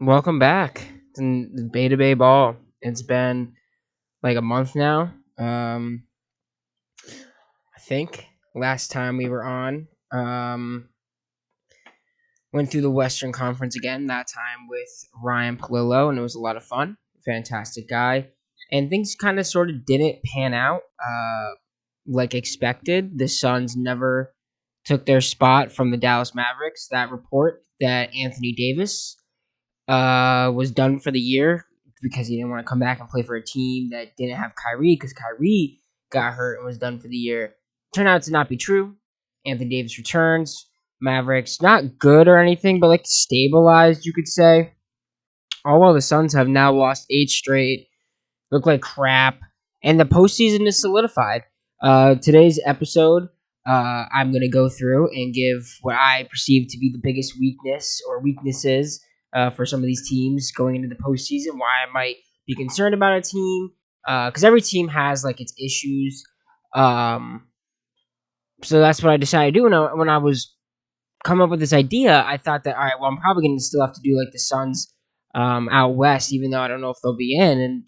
Welcome back to the Beta Bay Ball. It's been like a month now. I think last time we were on, went through the Western Conference again. That time with Ryan Palillo, and it was a lot of fun. Fantastic guy, and things kind of sort of didn't pan out like expected. The Suns never took their spot from the Dallas Mavericks. That report that Anthony Davis was done for the year because he didn't want to come back and play for a team that didn't have Kyrie because Kyrie got hurt and was done for the year. Turned out to not be true. Anthony Davis returns. Mavericks, not good or anything, but like stabilized, you could say. All while the Suns have now lost 8 straight, look like crap, and the postseason is solidified. Today's episode, I'm going to go through and give what I perceive to be the biggest weakness or weaknesses for some of these teams going into the postseason. Why I might be concerned about a team, because every team has like its issues. Um, so that's what I decided to do when I was come up with this idea. I thought that all right, well, I'm probably going to still have to do like the Suns out west, even though I don't know if they'll be in. And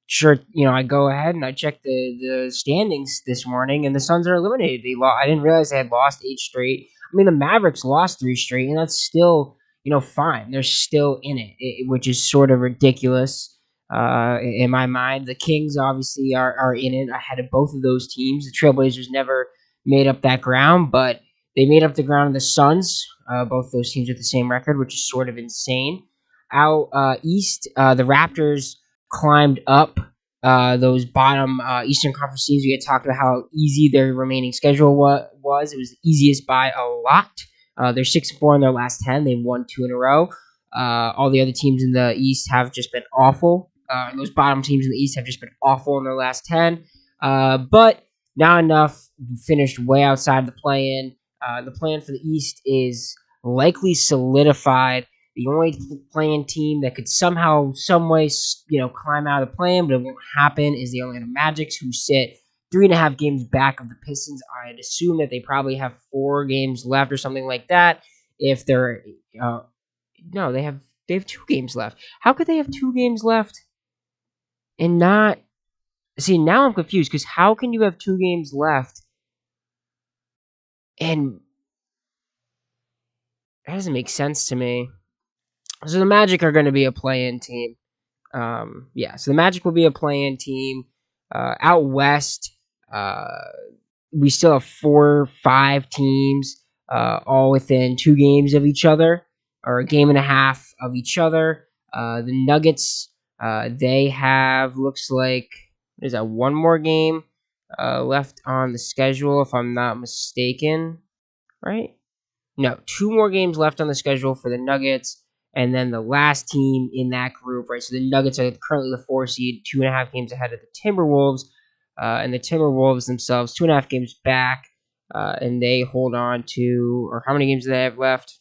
sure, I go ahead and I check the standings this morning, and the Suns are eliminated. I didn't realize they had lost 8 straight. I mean, the Mavericks lost 3 straight, and that's still fine. They're still in it, which is sort of ridiculous. In my mind, the Kings obviously are in it ahead of both of those teams. The Trailblazers never made up that ground, but they made up the ground of the Suns. Both those teams with the same record, which is sort of insane. Out east, the Raptors climbed up those bottom Eastern Conference teams. We had talked about how easy their remaining schedule was. It was the easiest by a lot. They're 6-4 in their last 10. They've won 2 in a row. All the other teams in the East have just been awful. Those bottom teams in the East have just been awful in their last 10. But not enough. Finished way outside the play-in. The plan for the East is likely solidified. The only playing team that could somehow, some way, climb out of the play-in, but it won't happen, is the Orlando Magics, who sit 3.5 games back of the Pistons. I'd assume that they probably have 4 games left or something like that. If they're no, they have 2 games left. How could they have 2 games left and not? See, now I'm confused because how can you have 2 games left and that doesn't make sense to me. So the Magic are going to be a play-in team. So the Magic will be a play-in team. Out west, uh, we still have 4, 5 teams, all within 2 games of each other, or a game and a half of each other. The Nuggets, they have looks like there's one more game left on the schedule, if I'm not mistaken. Right? No, 2 more games left on the schedule for the Nuggets, and then the last team in that group, right? So the Nuggets are currently the 4 seed, 2.5 games ahead of the Timberwolves, and the Timberwolves themselves 2.5 games back, and they hold on to, or how many games do they have left?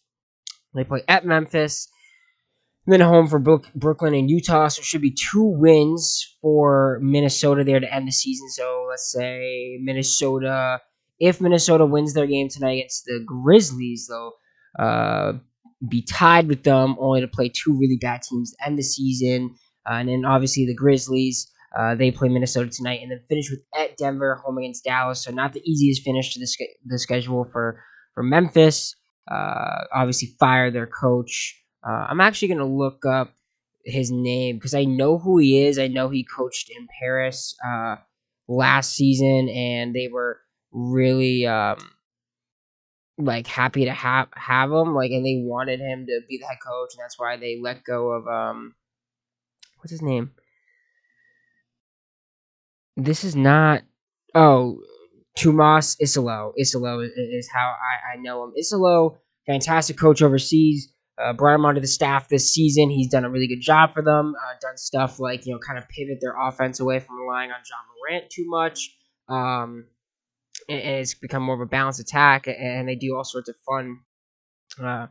They play at Memphis, and then home for Brooklyn and Utah. So it should be 2 wins for Minnesota there to end the season. So let's say Minnesota, if Minnesota wins their game tonight against the Grizzlies, they'll be tied with them, only to play 2 really bad teams to end the season. And then obviously the Grizzlies, they play Minnesota tonight, and then finish with at Denver, home against Dallas. So not the easiest finish to the schedule for Memphis. Obviously fire their coach. I'm actually going to look up his name because I know who he is. I know he coached in Paris last season, and they were really like happy to have him, like, and they wanted him to be the head coach, and that's why they let go of what's his name? This is not. Oh, Tomas Isolo. Isolo is how I know him. Isolo, fantastic coach overseas. Brought him onto the staff this season. He's done a really good job for them. Done stuff like kind of pivot their offense away from relying on John Morant too much. And it's become more of a balanced attack, and they do all sorts of fun, uh,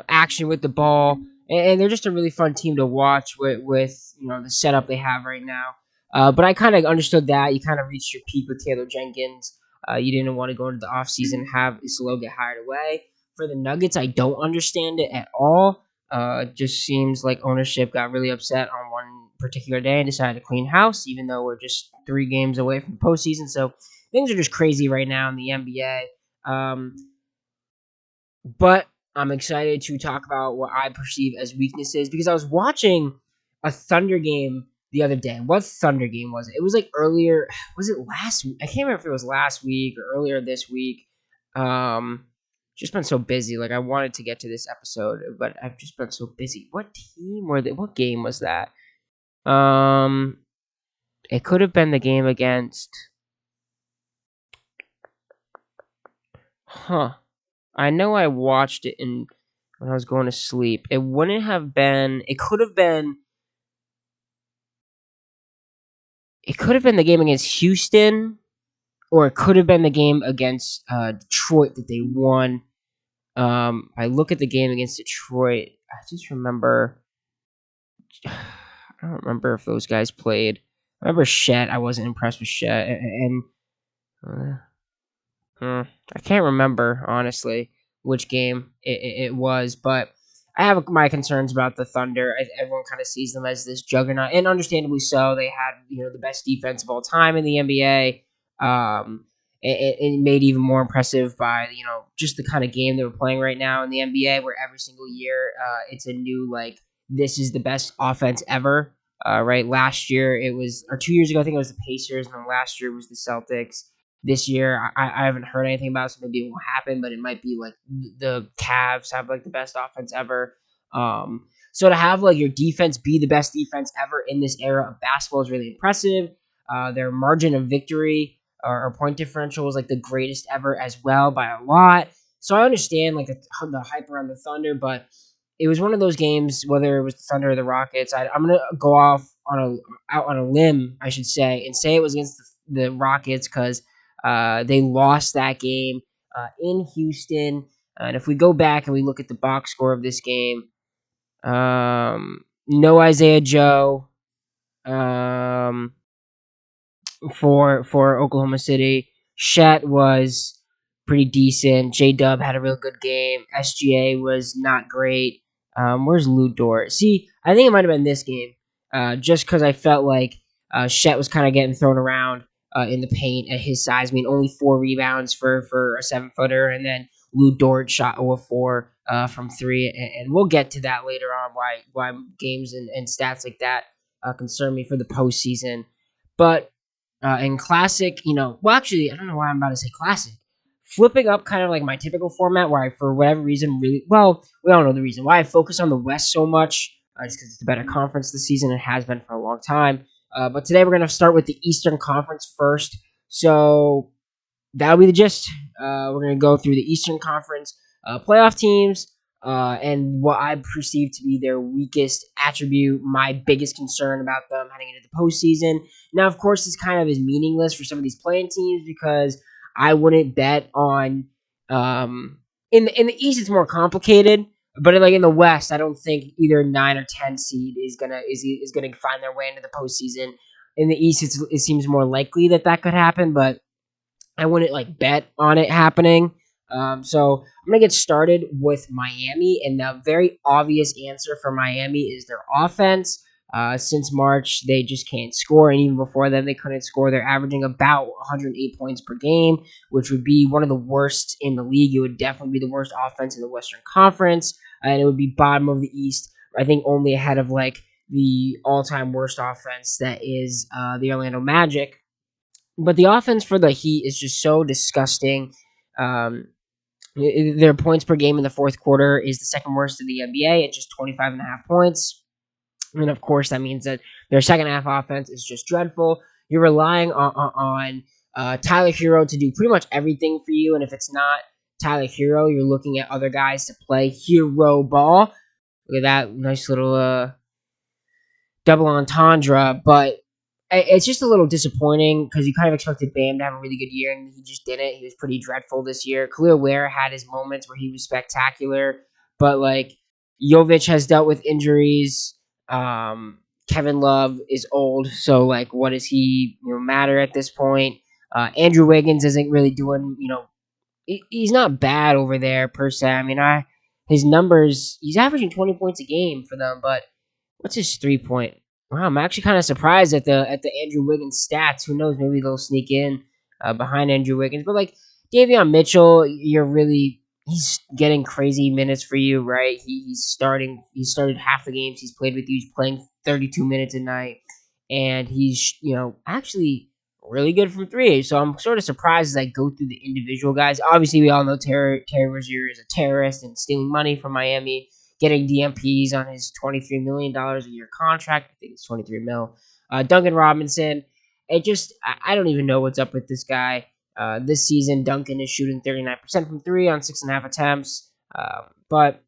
action with the ball, and they're just a really fun team to watch with the setup they have right now. But I kind of understood that you kind of reached your peak with Taylor Jenkins. You didn't want to go into the offseason and have Isolo get hired away. For the Nuggets, I don't understand it at all. Just seems like ownership got really upset on one particular day and decided to clean house, even though we're just 3 games away from postseason. So things are just crazy right now in the NBA. But I'm excited to talk about what I perceive as weaknesses because I was watching a Thunder game the other day. What Thunder game was it? It was like earlier. Was it last week? I can't remember if it was last week or earlier this week. Um, just been so busy. Like I wanted to get to this episode, but I've just been so busy. What team were they? What game was that? Um, it could have been the game against. Huh. I know I watched it when I was going to sleep. It wouldn't have been. It could have been. It could have been the game against Houston, or it could have been the game against Detroit that they won. I look at the game against Detroit. I just remember. I don't remember if those guys played. I remember Shet. I wasn't impressed with Shet, and I can't remember honestly which game it was, but I have my concerns about the Thunder. Everyone kind of sees them as this juggernaut, and understandably so. They had the best defense of all time in the NBA. It made even more impressive by just the kind of game they were playing right now in the NBA, where every single year it's a new like this is the best offense ever. Right, last year it was, or 2 years ago I think it was the Pacers, and then last year was the Celtics. This year, I haven't heard anything about it, so maybe it won't happen, but it might be like the Cavs have like the best offense ever. So to have like your defense be the best defense ever in this era of basketball is really impressive. Their margin of victory or point differential was like the greatest ever as well by a lot. So I understand like the hype around the Thunder, but it was one of those games, whether it was the Thunder or the Rockets. I'm gonna go out on a limb, I should say, and say it was against the Rockets because they lost that game in Houston. And if we go back and we look at the box score of this game, no Isaiah Joe for Oklahoma City. Shet was pretty decent. J Dub had a real good game. SGA was not great. Where's Lou Dort? See, I think it might have been this game. Just because I felt like Shet was kind of getting thrown around in the paint at his size. I mean, only 4 rebounds for a 7-footer, and then Lou Dort shot 0-4 from three, and we'll get to that later on. Why games and stats like that concern me for the postseason, but in classic, well, actually, I don't know why I'm about to say classic. Flipping up kind of like my typical format where I, for whatever reason, really, well, we all know the reason why I focus on the West so much, just because it's a better conference this season. It has been for a long time. But today we're going to start with the Eastern Conference first. So that'll be the gist. We're going to go through the Eastern Conference playoff teams and what I perceive to be their weakest attribute, my biggest concern about them heading into the postseason. Now, of course, this kind of is meaningless for some of these playing teams because I wouldn't bet on. In the East, it's more complicated, but like in the West, I don't think either 9 or 10 seed is gonna find their way into the postseason. In the East, it seems more likely that could happen, but I wouldn't like bet on it happening. So I'm gonna get started with Miami, and the very obvious answer for Miami is their offense. Since March, they just can't score, and even before then, they couldn't score. They're averaging about 108 points per game, which would be one of the worst in the league. It would definitely be the worst offense in the Western Conference, and it would be bottom of the East. I think only ahead of like the all-time worst offense that is the Orlando Magic. But the offense for the Heat is just so disgusting. Um, their points per game in the fourth quarter is the second worst in the NBA at just 25.5 points. And of course, that means that their second half offense is just dreadful. You're relying on Tyler Hero to do pretty much everything for you. And if it's not Tyler Hero, you're looking at other guys to play hero ball. Look at that nice little double entendre. But it's just a little disappointing because you kind of expected Bam to have a really good year, and he just didn't. He was pretty dreadful this year. Khalil Ware had his moments where he was spectacular, but like Jovic has dealt with injuries. Kevin Love is old, so like, what does he matter at this point? Andrew Wiggins isn't really doing. He's not bad over there per se. I mean, his numbers, he's averaging 20 points a game for them, but what's his 3 point? Wow, I'm actually kind of surprised at the Andrew Wiggins stats. Who knows? Maybe they'll sneak in behind Andrew Wiggins. But like Davion Mitchell, he's getting crazy minutes for you, right? He's starting. He started half the games he's played with you. He's playing 32 minutes a night, and he's actually really good from three. So I'm sort of surprised as I go through the individual guys. Obviously, we all know Terry Rozier is a terrorist and stealing money from Miami, getting DMPs on his $23 million a year contract. I think it's 23 mil. Duncan Robinson. I don't even know what's up with this guy. This season, Duncan is shooting 39% from three on 6.5 attempts. But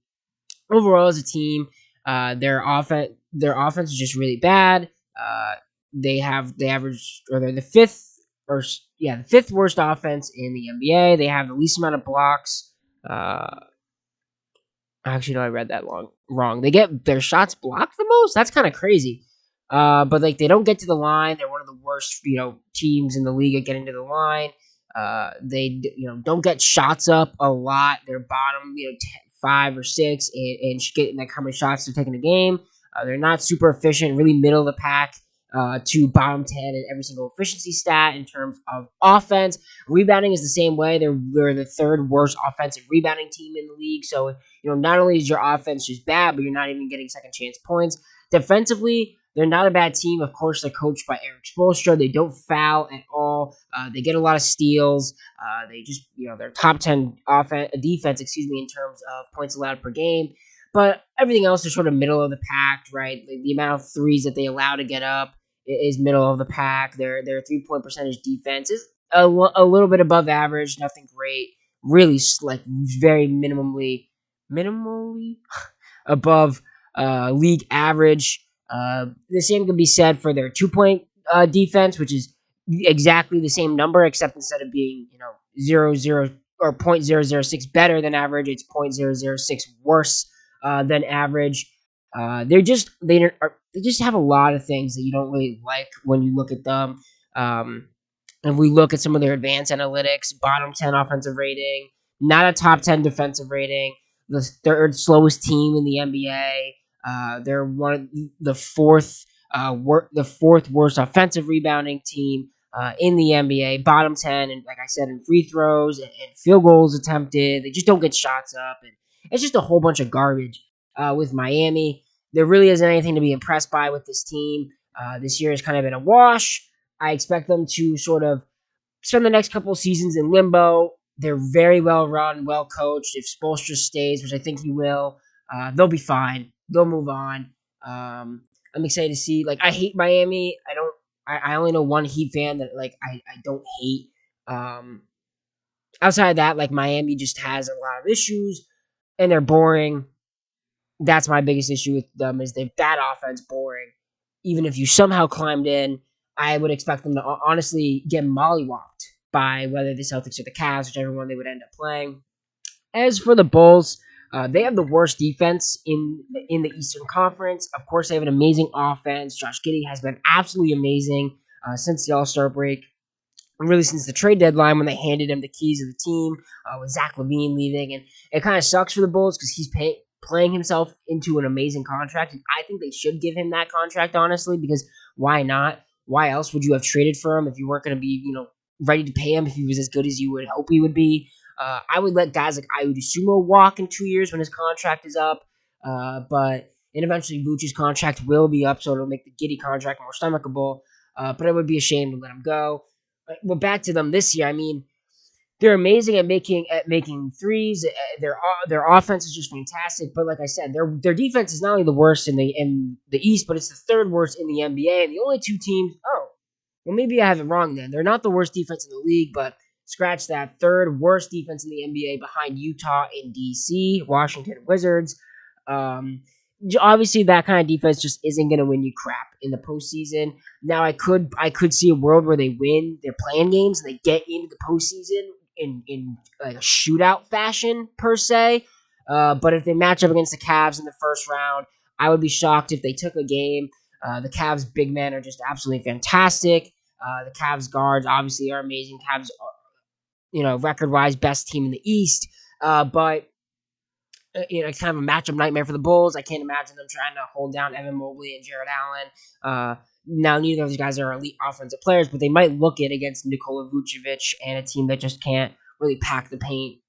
overall, as a team, their offense is just really bad. They average, or they're the fifth worst offense in the NBA. They have the least amount of blocks. Uh, Actually, no, I read that wrong. They get their shots blocked the most. That's kind of crazy. But like they don't get to the line. They're one of the worst, teams in the league at getting to the line. They don't get shots up a lot. They're bottom, 5 or 6, and getting like how many shots they're taking a game. They're not super efficient. Really middle of the pack. To bottom 10 in every single efficiency stat in terms of offense. Rebounding is the same way. They're the third worst offensive rebounding team in the league. So, not only is your offense just bad, but you're not even getting second chance points. Defensively, they're not a bad team. Of course, they're coached by Eric Spoelstra. They don't foul at all. They get a lot of steals. They just, they're top 10 defense, in terms of points allowed per game. But everything else is sort of middle of the pack, right? The amount of threes that they allow to get up is middle of the pack. Their 3 point percentage defense is a little bit above average, nothing great. Really, like very minimally above league average. The same can be said for their 2 point defense, which is exactly the same number, except instead of being 0.0 or 0.006 better than average, it's 0.006 worse than average. They just have a lot of things that you don't really like when you look at them. Um, if we look at some of their advanced analytics, bottom 10 offensive rating, not a top 10 defensive rating, the third slowest team in the NBA. They're the fourth worst offensive rebounding team in the NBA. Bottom 10, and like I said, in free throws and field goals attempted. They just don't get shots up, and it's just a whole bunch of garbage with Miami. There really isn't anything to be impressed by with this team. This year has kind of been a wash. I expect them to sort of spend the next couple of seasons in limbo. They're very well run, well coached. If Spoelstra stays, which I think he will, they'll be fine. They'll move on. I'm excited to see. Like I hate Miami. I don't. I only know one Heat fan that I don't hate. Um, Outside of that, like Miami just has a lot of issues and they're boring. That's my biggest issue with them is they're bad offense, boring. Even if you somehow climbed in, I would expect them to honestly get mollywopped by whether the Celtics or the Cavs, whichever one they would end up playing. As for the Bulls, they have the worst defense in the Eastern Conference. Of course, they have an amazing offense. Josh Giddey has been absolutely amazing since the All Star break. Really, since the trade deadline when they handed him the keys of the team with Zach LaVine leaving, and it kind of sucks for the Bulls because he's playing himself into an amazing contract, and I think they should give him that contract honestly because why not? Why else would you have traded for him if you weren't going to be ready to pay him if he was as good as you would hope he would be? I would let guys like Ayu Sumo walk in 2 years when his contract is up, and eventually Vooch's contract will be up, so it'll make the Giddey contract more stomachable. But it would be a shame to let him go. But back to them this year. I mean, they're amazing at making threes. Their offense is just fantastic. But like I said, their defense is not only the worst in the East, but it's the third worst in the NBA. And the only two teams. Oh, well, maybe I have it wrong then. They're not the worst defense in the league, but scratch that. Third worst defense in the NBA behind Utah and DC, Washington Wizards. Um, Obviously, that kind of defense just isn't going to win you crap in the postseason. Now, I could see a world where they win their playing games and they get into the postseason in like a shootout fashion per se. But if they match up against the Cavs in the first round, I would be shocked if they took a game. The Cavs big men are just absolutely fantastic. The Cavs guards obviously are amazing. Cavs, record wise, best team in the East. But kind of a matchup nightmare for the Bulls. I can't imagine them trying to hold down Evan Mobley and Jared Allen. Now, neither of these guys are elite offensive players, but they might look it against Nikola Vucevic and a team that just can't really pack the paint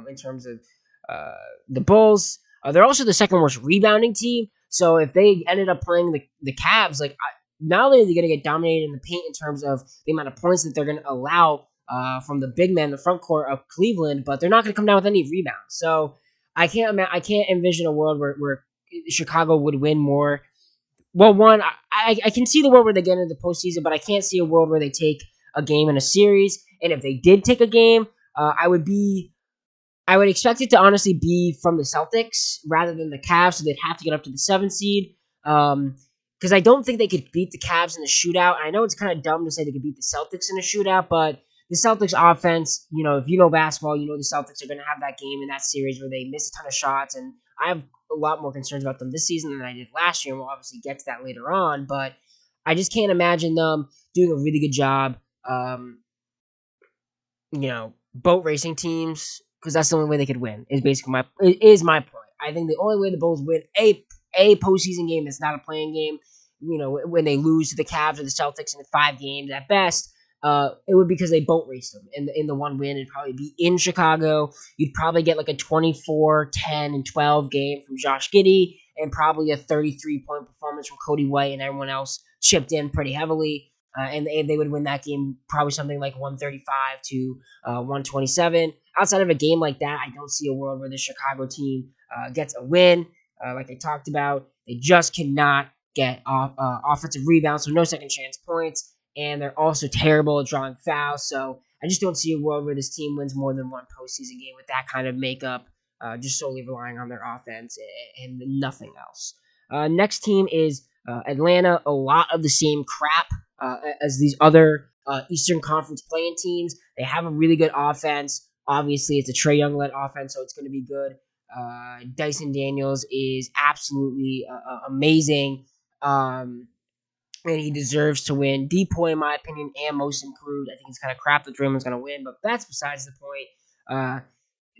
in terms of uh, the Bulls. They're also the second worst rebounding team. So if they ended up playing the Cavs, not only are they going to get dominated in the paint in terms of the amount of points that they're going to allow from the big man, the front court of Cleveland, but they're not going to come down with any rebounds. So I can't envision a world where Chicago would win more. Well, one, I can see the world where they get into the postseason, but I can't see a world where they take a game in a series. And if they did take a game, I would expect it to honestly be from the Celtics rather than the Cavs, so they'd have to get up to the 7th seed. Because I don't think they could beat the Cavs in the shootout. I know it's kind of dumb to say they could beat the Celtics in a shootout, but the Celtics offense, if you know basketball, you know the Celtics are going to have that game in that series where they miss a ton of shots, and I have a lot more concerns about them this season than I did last year, and we'll obviously get to that later on, but I just can't imagine them doing a really good job. Boat racing teams, because that's the only way they could win. Is my point. I think the only way the Bulls win a postseason game that's not a playing game, when they lose to the Cavs or the Celtics in 5 games at best, it would be because they boat raced them. In the one win, it'd probably be in Chicago. You'd probably get like a 24, 10, and 12 game from Josh Giddey, and probably a 33-point performance from Cody White, and everyone else chipped in pretty heavily. And they would win that game probably something like 135 to 127. Outside of a game like that, I don't see a world where the Chicago team gets a win. Like I talked about, they just cannot get offensive rebounds, so no second chance points. And they're also terrible at drawing fouls. So I just don't see a world where this team wins more than one postseason game with that kind of makeup, just solely relying on their offense and nothing else. Next team is Atlanta. A lot of the same crap as these other Eastern Conference playing teams. They have a really good offense. Obviously, it's a Trae Young led offense, so it's going to be good. Dyson Daniels is absolutely amazing, and he deserves to win. Depoy, in my opinion, and most improved. I think it's kind of crap that Draymond's going to win, but that's besides the point.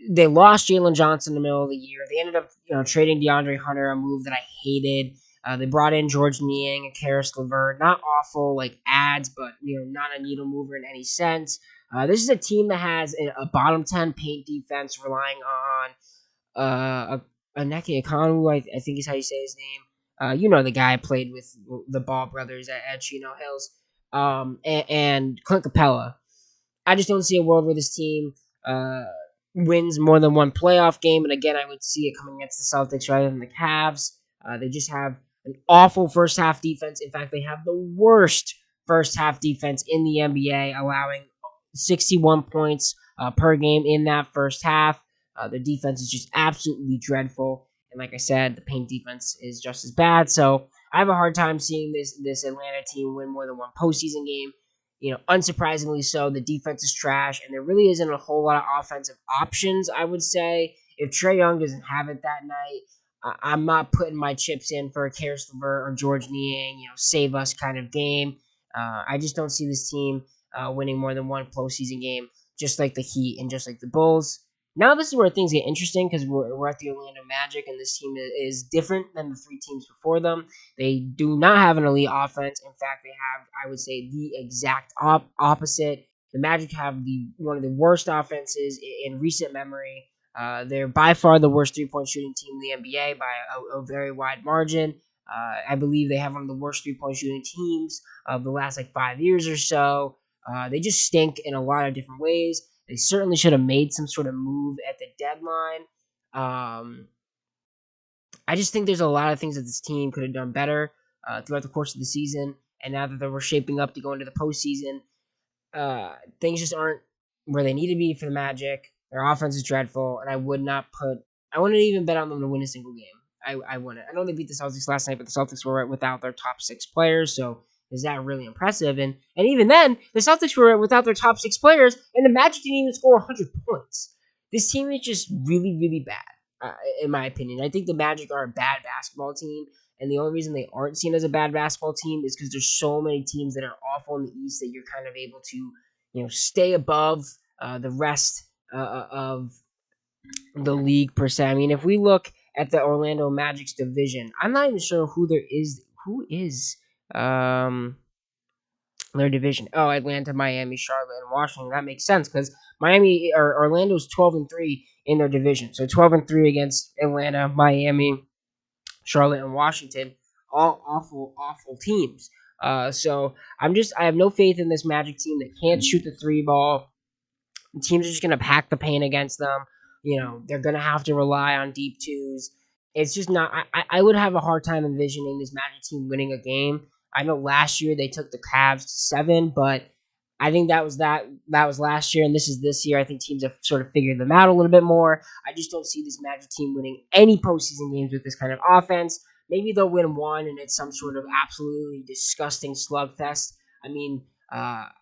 They lost Jalen Johnson in the middle of the year. They ended up, trading DeAndre Hunter, a move that I hated. They brought in George Niang and Karis LeVert. Not awful like ads, but not a needle mover in any sense. This is a team that has a bottom 10 paint defense, relying on Aneke Okongwu, I think is how you say his name. The guy I played with the Ball brothers at Chino Hills, and Clint Capella. I just don't see a world where this team wins more than one playoff game. And again, I would see it coming against the Celtics rather than the Cavs. They just have an awful first half defense. In fact, they have the worst first half defense in the NBA, allowing 61 points per game in that first half. The defense is just absolutely dreadful. And like I said, the paint defense is just as bad. So I have a hard time seeing this Atlanta team win more than one postseason game. Unsurprisingly so, the defense is trash, and there really isn't a whole lot of offensive options, I would say. If Trae Young doesn't have it that night, I'm not putting my chips in for a Karis LeVert or George Niang, save us kind of game. I just don't see this team winning more than one postseason game, just like the Heat and just like the Bulls. Now this is where things get interesting because we're at the Orlando Magic, and this team is different than the 3 teams before them. They do not have an elite offense. In fact, they have, I would say, the exact opposite. The Magic have one of the worst offenses in recent memory. They're by far the worst 3-point shooting team in the NBA by a very wide margin. I believe they have one of the worst 3-point shooting teams of the last 5 years or so. They just stink in a lot of different ways. They certainly should have made some sort of move at the deadline. I just think there's a lot of things that this team could have done better throughout the course of the season. And now that they were shaping up to go into the postseason, things just aren't where they need to be for the Magic. Their offense is dreadful, and I wouldn't even bet on them to win a single game. I wouldn't. I know they beat the Celtics last night, but the Celtics were without their top 6 players, so is that really impressive? And even then, the Celtics were without their top 6 players, and the Magic didn't even score 100 points. This team is just really, really bad, in my opinion. I think the Magic are a bad basketball team, and the only reason they aren't seen as a bad basketball team is because there's so many teams that are awful in the East that you're kind of able to, stay above the rest of the league per se. I mean, if we look at the Orlando Magic's division, I'm not even sure who is um their division. Oh, Atlanta, Miami, Charlotte, and Washington. That makes sense because Miami or Orlando's 12-3 in their division. So 12-3 against Atlanta, Miami, Charlotte, and Washington. All awful, awful teams. I have no faith in this Magic team that can't shoot the three ball. Teams are just going to pack the paint against them. They're going to have to rely on deep twos. It's just not. I would have a hard time envisioning this Magic team winning a game. I know last year they took the Cavs to 7, but I think that was last year, and this is this year. I think teams have sort of figured them out a little bit more. I just don't see this Magic team winning any postseason games with this kind of offense. Maybe they'll win one, and it's some sort of absolutely disgusting slugfest. I mean, I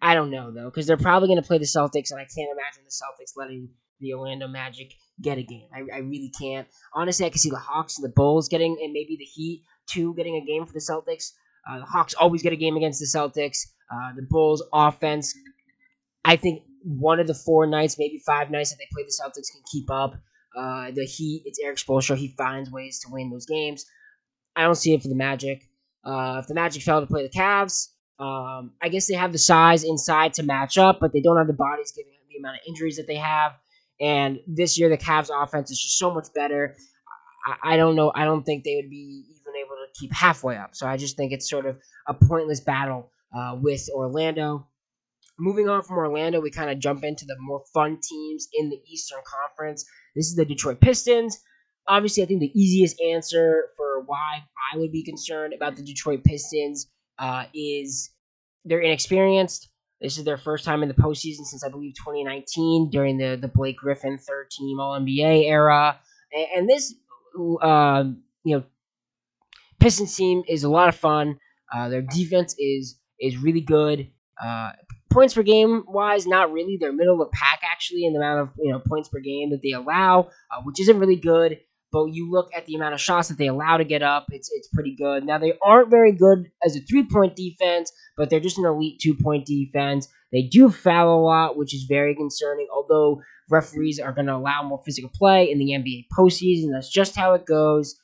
don't know though, because they're probably going to play the Celtics, and I can't imagine the Celtics letting the Orlando Magic get a game. I really can't. Honestly, I can see the Hawks and the Bulls getting, and maybe the Heat too, getting a game for the Celtics. The Hawks always get a game against the Celtics. The Bulls offense, I think one of the 4 nights, maybe 5 nights that they play the Celtics can keep up. The Heat, it's Eric Spoelstra. He finds ways to win those games. I don't see it for the Magic. If the Magic fail to play the Cavs, I guess they have the size inside to match up, but they don't have the bodies given the amount of injuries that they have. And this year, the Cavs' offense is just so much better. I don't know. I don't think they would be even able to keep halfway up. So I just think it's sort of a pointless battle with Orlando. Moving on from Orlando, we kind of jump into the more fun teams in the Eastern Conference. This is the Detroit Pistons. Obviously, I think the easiest answer for why I would be concerned about the Detroit Pistons is they're inexperienced. This is their first time in the postseason since I believe 2019 during the Blake Griffin third team All NBA era. And this, uh, you know, Pistons team is a lot of fun. Their defense is really good. Uh, Points per game wise, not really. They're middle of the pack actually in the amount of points per game that they allow, which isn't really good. But you look at the amount of shots that they allow to get up, it's pretty good. Now they aren't very good as a 3 point defense, but they're just an elite 2 point defense. They do foul a lot, which is very concerning. Although referees are going to allow more physical play in the NBA postseason, that's just how it goes.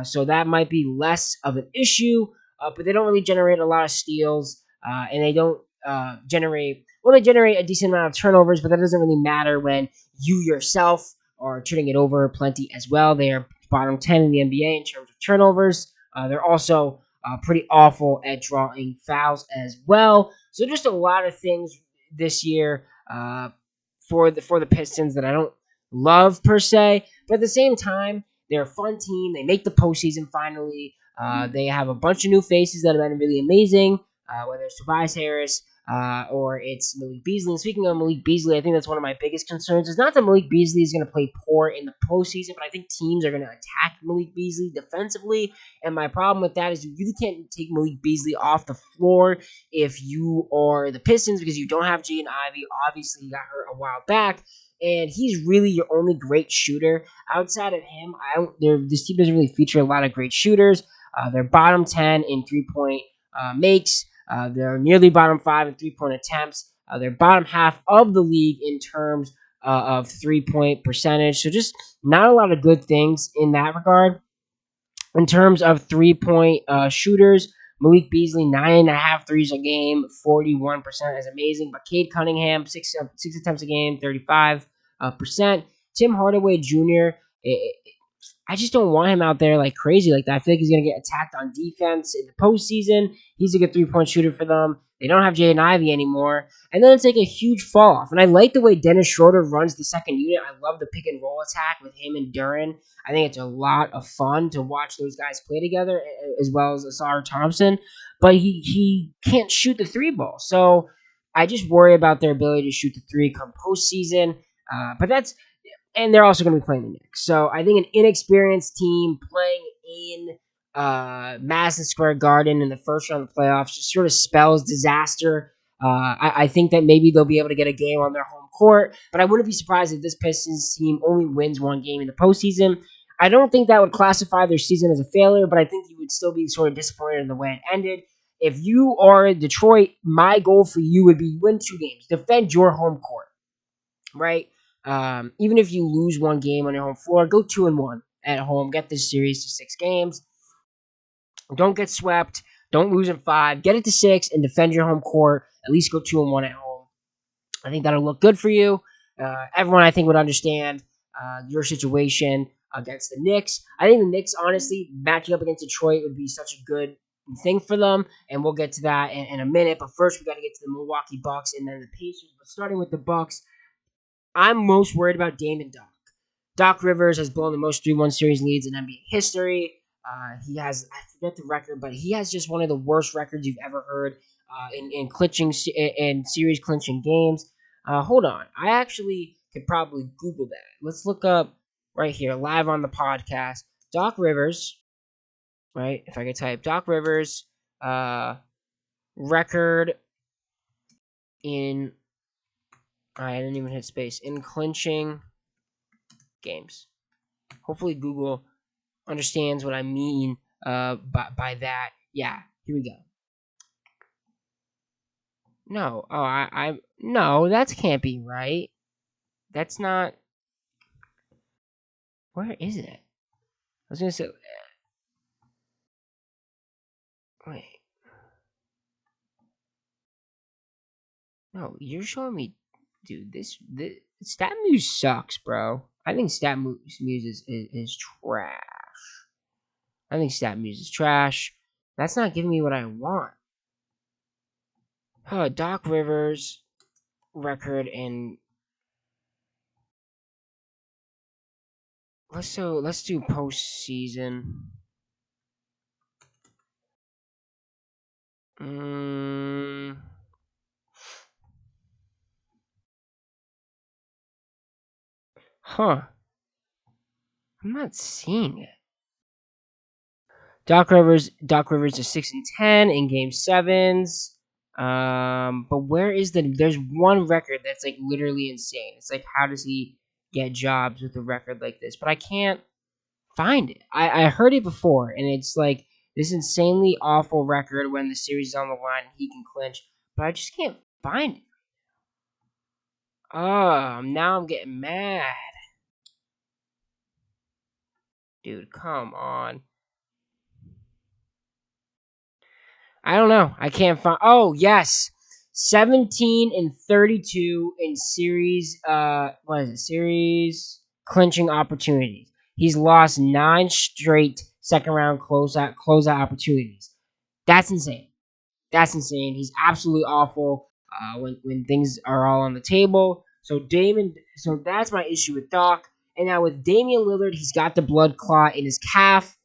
So that might be less of an issue, but they don't really generate a lot of steals, and they don't they generate a decent amount of turnovers, but that doesn't really matter when you yourself are turning it over plenty as well. They are bottom 10 in the NBA in terms of turnovers. They're also pretty awful at drawing fouls as well. So just a lot of things this year for the Pistons that I don't love per se, but at the same time, they're a fun team. They make the postseason finally. They have a bunch of new faces that have been really amazing, whether it's Tobias Harris or it's Malik Beasley. And speaking of Malik Beasley, I think that's one of my biggest concerns. It's not that Malik Beasley is going to play poor in the postseason, but I think teams are going to attack Malik Beasley defensively. And my problem with that is you really can't take Malik Beasley off the floor if you are the Pistons because you don't have Jaden Ivey. Obviously, he got hurt a while back. And he's really your only great shooter. Outside of him, this team doesn't really feature a lot of great shooters. They're bottom 10 in 3 point makes. They're nearly bottom 5 in 3 point attempts. They're bottom half of the league in terms of 3 point percentage. So just not a lot of good things in that regard. In terms of 3 point shooters, Malik Beasley, 9.5 threes a game, 41% is amazing. But Cade Cunningham, six attempts a game, 35%. Tim Hardaway Jr., I just don't want him out there like crazy like that. I feel like he's going to get attacked on defense in the postseason. He's a good 3 point shooter for them. They don't have Jaden Ivey anymore. And then it's like a huge fall off. And I like the way Dennis Schroeder runs the second unit. I love the pick and roll attack with him and Duran. I think it's a lot of fun to watch those guys play together, as well as Asar Thompson. But he can't shoot the three ball. So I just worry about their ability to shoot the three come postseason. But that's and they're also going to be playing the Knicks. So I think an inexperienced team playing in Madison Square Garden in the first round of the playoffs just sort of spells disaster. I think that maybe they'll be able to get a game on their home court, but I wouldn't be surprised if this Pistons team only wins one game in the postseason. I don't think that would classify their season as a failure, but I think you would still be sort of disappointed in the way it ended. If you are Detroit, my goal for you would be win 2 games, defend your home court, right? Even if you lose one game on your home floor, go 2-1 at home. Get this series to 6 games. Don't get swept. Don't lose in 5. Get it to 6 and defend your home court. At least go 2-1 at home. I think that'll look good for you. Everyone, I think, would understand your situation against the Knicks. I think the Knicks, honestly, matching up against Detroit would be such a good thing for them, and we'll get to that in a minute. But first, we got to get to the Milwaukee Bucks and then the Pacers. But starting with the Bucks, I'm most worried about Dame and Doc. Doc Rivers has blown the most 3-1 series leads in NBA history. He has, I forget the record, but he has just one of the worst records you've ever heard in clinching in series clinching games. Hold on, I actually could probably Google that. Let's look up right here, live on the podcast. Doc Rivers, right? If I could type Doc Rivers record in, I didn't even hit space, in clinching games. Hopefully Google understands what I mean by that. Yeah, here we go. No, oh, I no, that can't be right. That's not. Where is it? I was gonna say. Wait, no, you're showing me, dude. This StatMuse sucks, bro. I think StatMuse is trash. I think StatMuse is trash. That's not giving me what I want. Doc Rivers record in. Let's do postseason. Mm, huh. I'm not seeing it. Doc Rivers is 6-10 in game sevens. But where is there's one record that's like literally insane. It's like, how does he get jobs with a record like this? But I can't find it. I heard it before, and it's like this insanely awful record when the series is on the line and he can clinch, but I just can't find it. Oh, now I'm getting mad. Dude, come on. I don't know. I can't find. Oh, yes. 17-32 in series. What is it? Series clinching opportunities. He's lost 9 straight second round closeout opportunities. That's insane. That's insane. He's absolutely awful when things are all on the table. So that's my issue with Doc. And now with Damian Lillard, he's got the blood clot in his calf.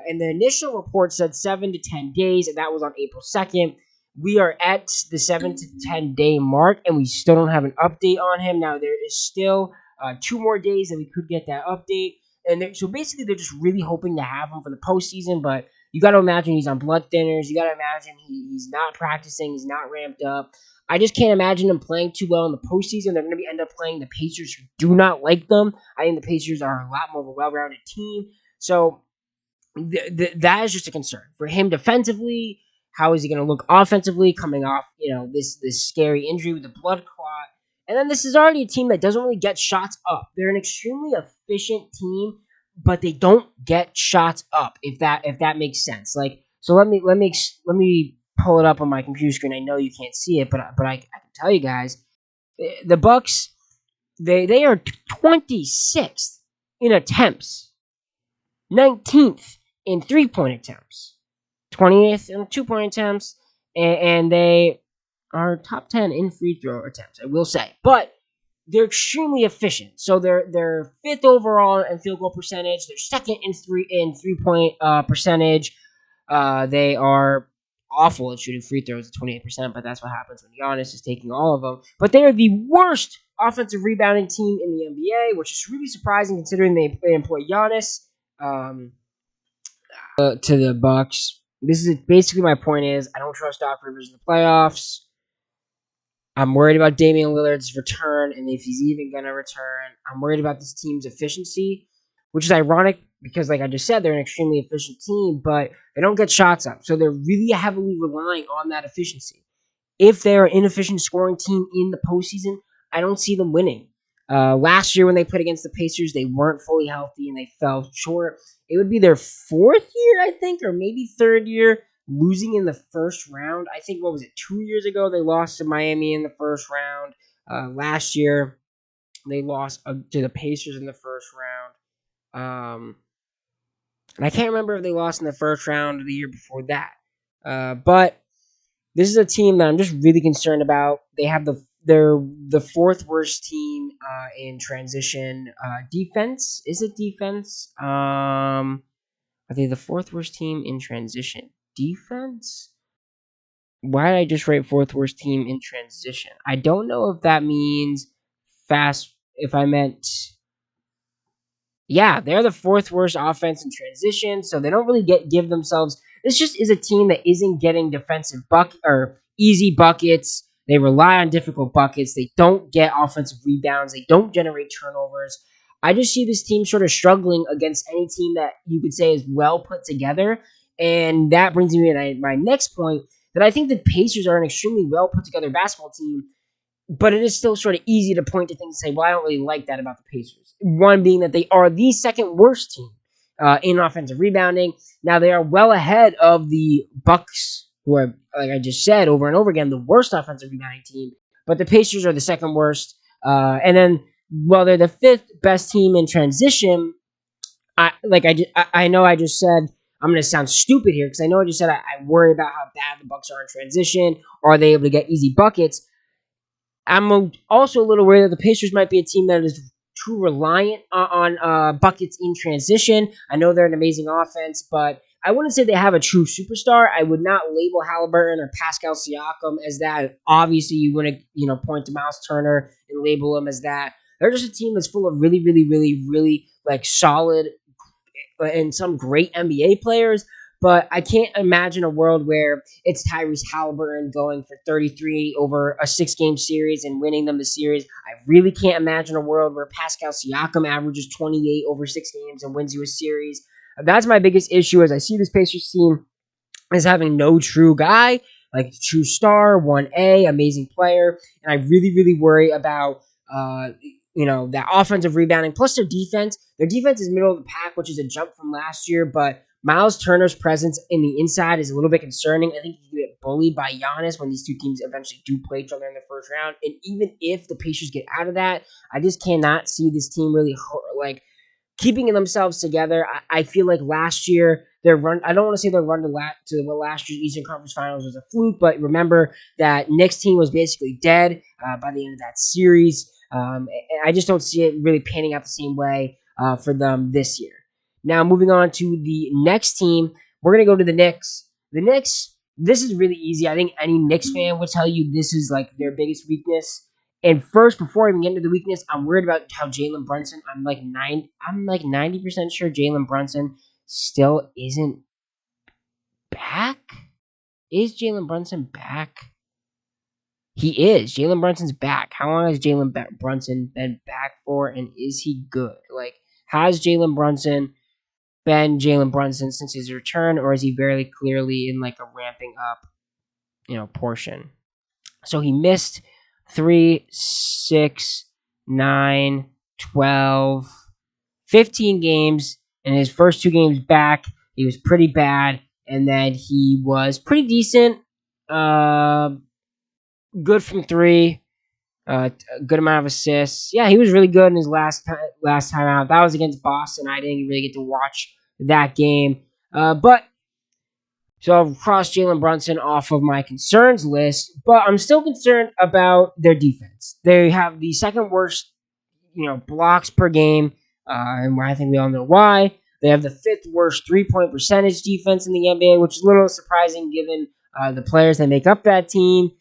And the initial report said 7 to 10 days, and that was on April 2nd. We are at the 7 to 10 day mark, and we still don't have an update on him. Now there is still 2 more days that we could get that update. And so basically, they're just really hoping to have him for the postseason, but you got to imagine he's on blood thinners. You got to imagine he's not practicing. He's not ramped up. I just can't imagine him playing too well in the postseason. They're going to end up playing the Pacers, who do not like them. I think the Pacers are a lot more of a well-rounded team. So that is just a concern for him defensively. How is he going to look offensively coming off, this scary injury with the blood clot? And then this is already a team that doesn't really get shots up. They're an extremely efficient team, but they don't get shots up. If that makes sense. Like, so let me pull it up on my computer screen. I know you can't see it, but I can tell you guys, the Bucks, they are 26th in attempts, 19th in 3-point attempts, 20th in 2-point attempts, and they are top 10 in free throw attempts, I will say. But they're extremely efficient. So they're fifth overall in field goal percentage. They're second in 3-point percentage. They are awful at shooting free throws at 28%, but that's what happens when Giannis is taking all of them. But they are the worst offensive rebounding team in the NBA, which is really surprising considering they employ Giannis. To the Bucks. This is basically my point is I don't trust Doc Rivers in the playoffs. I'm worried about Damian Lillard's return and if he's even going to return. I'm worried about this team's efficiency, which is ironic because, like I just said, they're an extremely efficient team, but they don't get shots up. So they're really heavily relying on that efficiency. If they're an inefficient scoring team in the postseason, I don't see them winning. Last year when they played against the Pacers, they weren't fully healthy and they fell short. It would be their fourth year, I think, or maybe third year losing in the first round. I think, what was it, 2 years ago they lost to Miami in the first round. Last year they lost to the Pacers in the first round. And I can't remember if they lost in the first round or the year before that. But this is a team that I'm just really concerned about. They have they're the fourth worst team in transition defense. Is it defense? Are they the fourth worst team in transition defense? Why did I just write fourth worst team in transition? I don't know if that means fast. If I meant, yeah, they're the fourth worst offense in transition, so they don't really give themselves. This just is a team that isn't getting defensive or easy buckets. They rely on difficult buckets. They don't get offensive rebounds. They don't generate turnovers. I just see this team sort of struggling against any team that you could say is well put together. And that brings me to my next point, that I think the Pacers are an extremely well put together basketball team, but it is still sort of easy to point to things and say, well, I don't really like that about the Pacers. One being that they are the second worst team in offensive rebounding. Now, they are well ahead of the Bucks, who are, like I just said over and over again, the worst offensive rebounding team. But the Pacers are the second worst. And then, while they're the fifth best team in transition, I know I just said I'm going to sound stupid here because I know I just said I worry about how bad the Bucks are in transition. Are they able to get easy buckets? I'm also a little worried that the Pacers might be a team that is too reliant on buckets in transition. I know they're an amazing offense, but I wouldn't say they have a true superstar. I would not label Halliburton or Pascal Siakam as that. Obviously, you wouldn't point to Miles Turner and label them as that. They're just a team that's full of really, really, really, really like solid and some great NBA players. But I can't imagine a world where it's Tyrese Halliburton going for 33 over a 6-game series and winning them the series. I really can't imagine a world where Pascal Siakam averages 28 over 6 games and wins you a series. That's my biggest issue, as I see this Pacers team as having no true guy, like true star, 1A, amazing player. And I really, really worry about that offensive rebounding, plus their defense. Their defense is middle of the pack, which is a jump from last year, but Miles Turner's presence in the inside is a little bit concerning. I think he can get bullied by Giannis when these two teams eventually do play each other in the first round. And even if the Pacers get out of that, I just cannot see this team really keeping themselves together. I feel like last year their run. I don't want to say their run to last year's Eastern Conference Finals was a fluke, but remember that Knicks team was basically dead by the end of that series. I just don't see it really panning out the same way for them this year. Now, moving on to the next team, we're going to go to the Knicks. The Knicks, this is really easy. I think any Knicks fan would tell you this is like their biggest weakness. And first, before I even get into the weakness, I'm worried about how Jalen Brunson. I'm like 90% sure Jalen Brunson still isn't back. Is Jalen Brunson back? He is. Jalen Brunson's back. How long has Jalen Brunson been back for, and is he good? Like, has Jalen Brunson been Jalen Brunson since his return, or is he very clearly in like a ramping up, portion? So he missed 3, 6, 9, 12, 15 games. In his first 2 games back, he was pretty bad, and then he was pretty decent. Good from 3. A good amount of assists. Yeah, he was really good in his last time out. That was against Boston. I didn't really get to watch that game. But so I've crossed Jalen Brunson off of my concerns list, but I'm still concerned about their defense. They have the second worst, blocks per game, and I think we all know why. They have the 5th worst 3-point percentage defense in the NBA, which is a little surprising given the players that make up that team.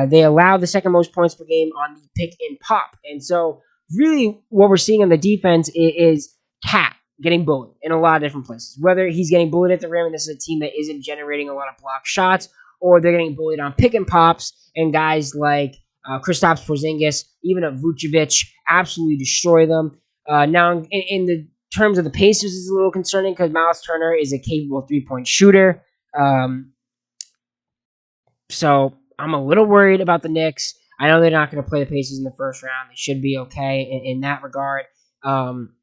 They allow the second most points per game on the pick and pop. And so really what we're seeing on the defense is Cat getting bullied in a lot of different places. Whether he's getting bullied at the rim, and this is a team that isn't generating a lot of block shots, or they're getting bullied on pick and pops, and guys like Kristaps Porzingis, even a Vucevic, absolutely destroy them. Now, in the terms of the Pacers, is a little concerning because Miles Turner is a capable 3-point shooter. So I'm a little worried about the Knicks. I know they're not going to play the Pacers in the first round. They should be okay in that regard. Um,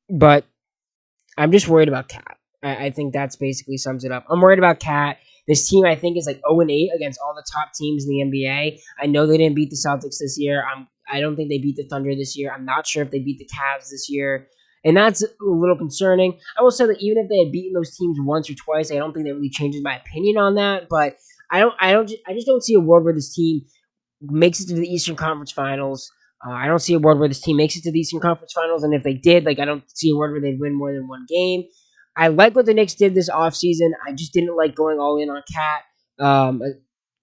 but I'm just worried about Cat. I think that's basically sums it up. I'm worried about Cat. This team, I think, is like 0-8 against all the top teams in the NBA. I know they didn't beat the Celtics this year. I don't think they beat the Thunder this year. I'm not sure if they beat the Cavs this year. And that's a little concerning. I will say that even if they had beaten those teams once or twice, I don't think that really changes my opinion on that. But I just don't see a world where this team makes it to the Eastern Conference Finals. I don't see a world where this team makes it to the Eastern Conference Finals, and if they did, I don't see a world where they'd win more than one game. I like what the Knicks did this offseason. I just didn't like going all in on Cat.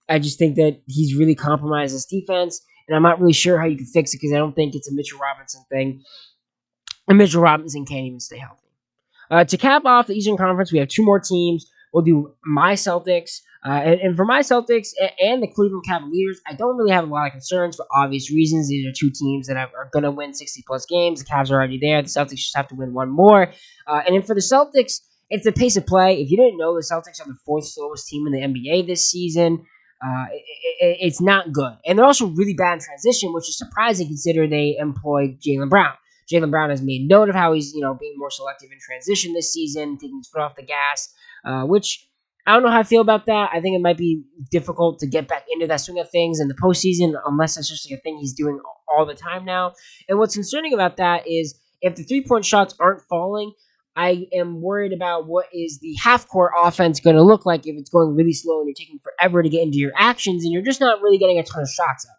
I just think that he's really compromised his defense, and I'm not really sure how you can fix it because I don't think it's a Mitchell Robinson thing. And Mitchell Robinson can't even stay healthy. To cap off the Eastern Conference, we have two more teams. We'll do my Celtics. And for my Celtics and the Cleveland Cavaliers, I don't really have a lot of concerns for obvious reasons. These are two teams that are going to win 60-plus games. The Cavs are already there. The Celtics just have to win one more. And then for the Celtics, it's the pace of play. If you didn't know, the Celtics are the fourth slowest team in the NBA this season. It's not good. And they're also really bad in transition, which is surprising considering they employed Jaylen Brown. Jaylen Brown has made note of how he's, being more selective in transition this season, taking his foot off the gas, which I don't know how I feel about that. I think it might be difficult to get back into that swing of things in the postseason unless it's just like a thing he's doing all the time now. And what's concerning about that is if the three-point shots aren't falling, I am worried about what is the half-court offense going to look like if it's going really slow and you're taking forever to get into your actions and you're just not really getting a ton of shots up.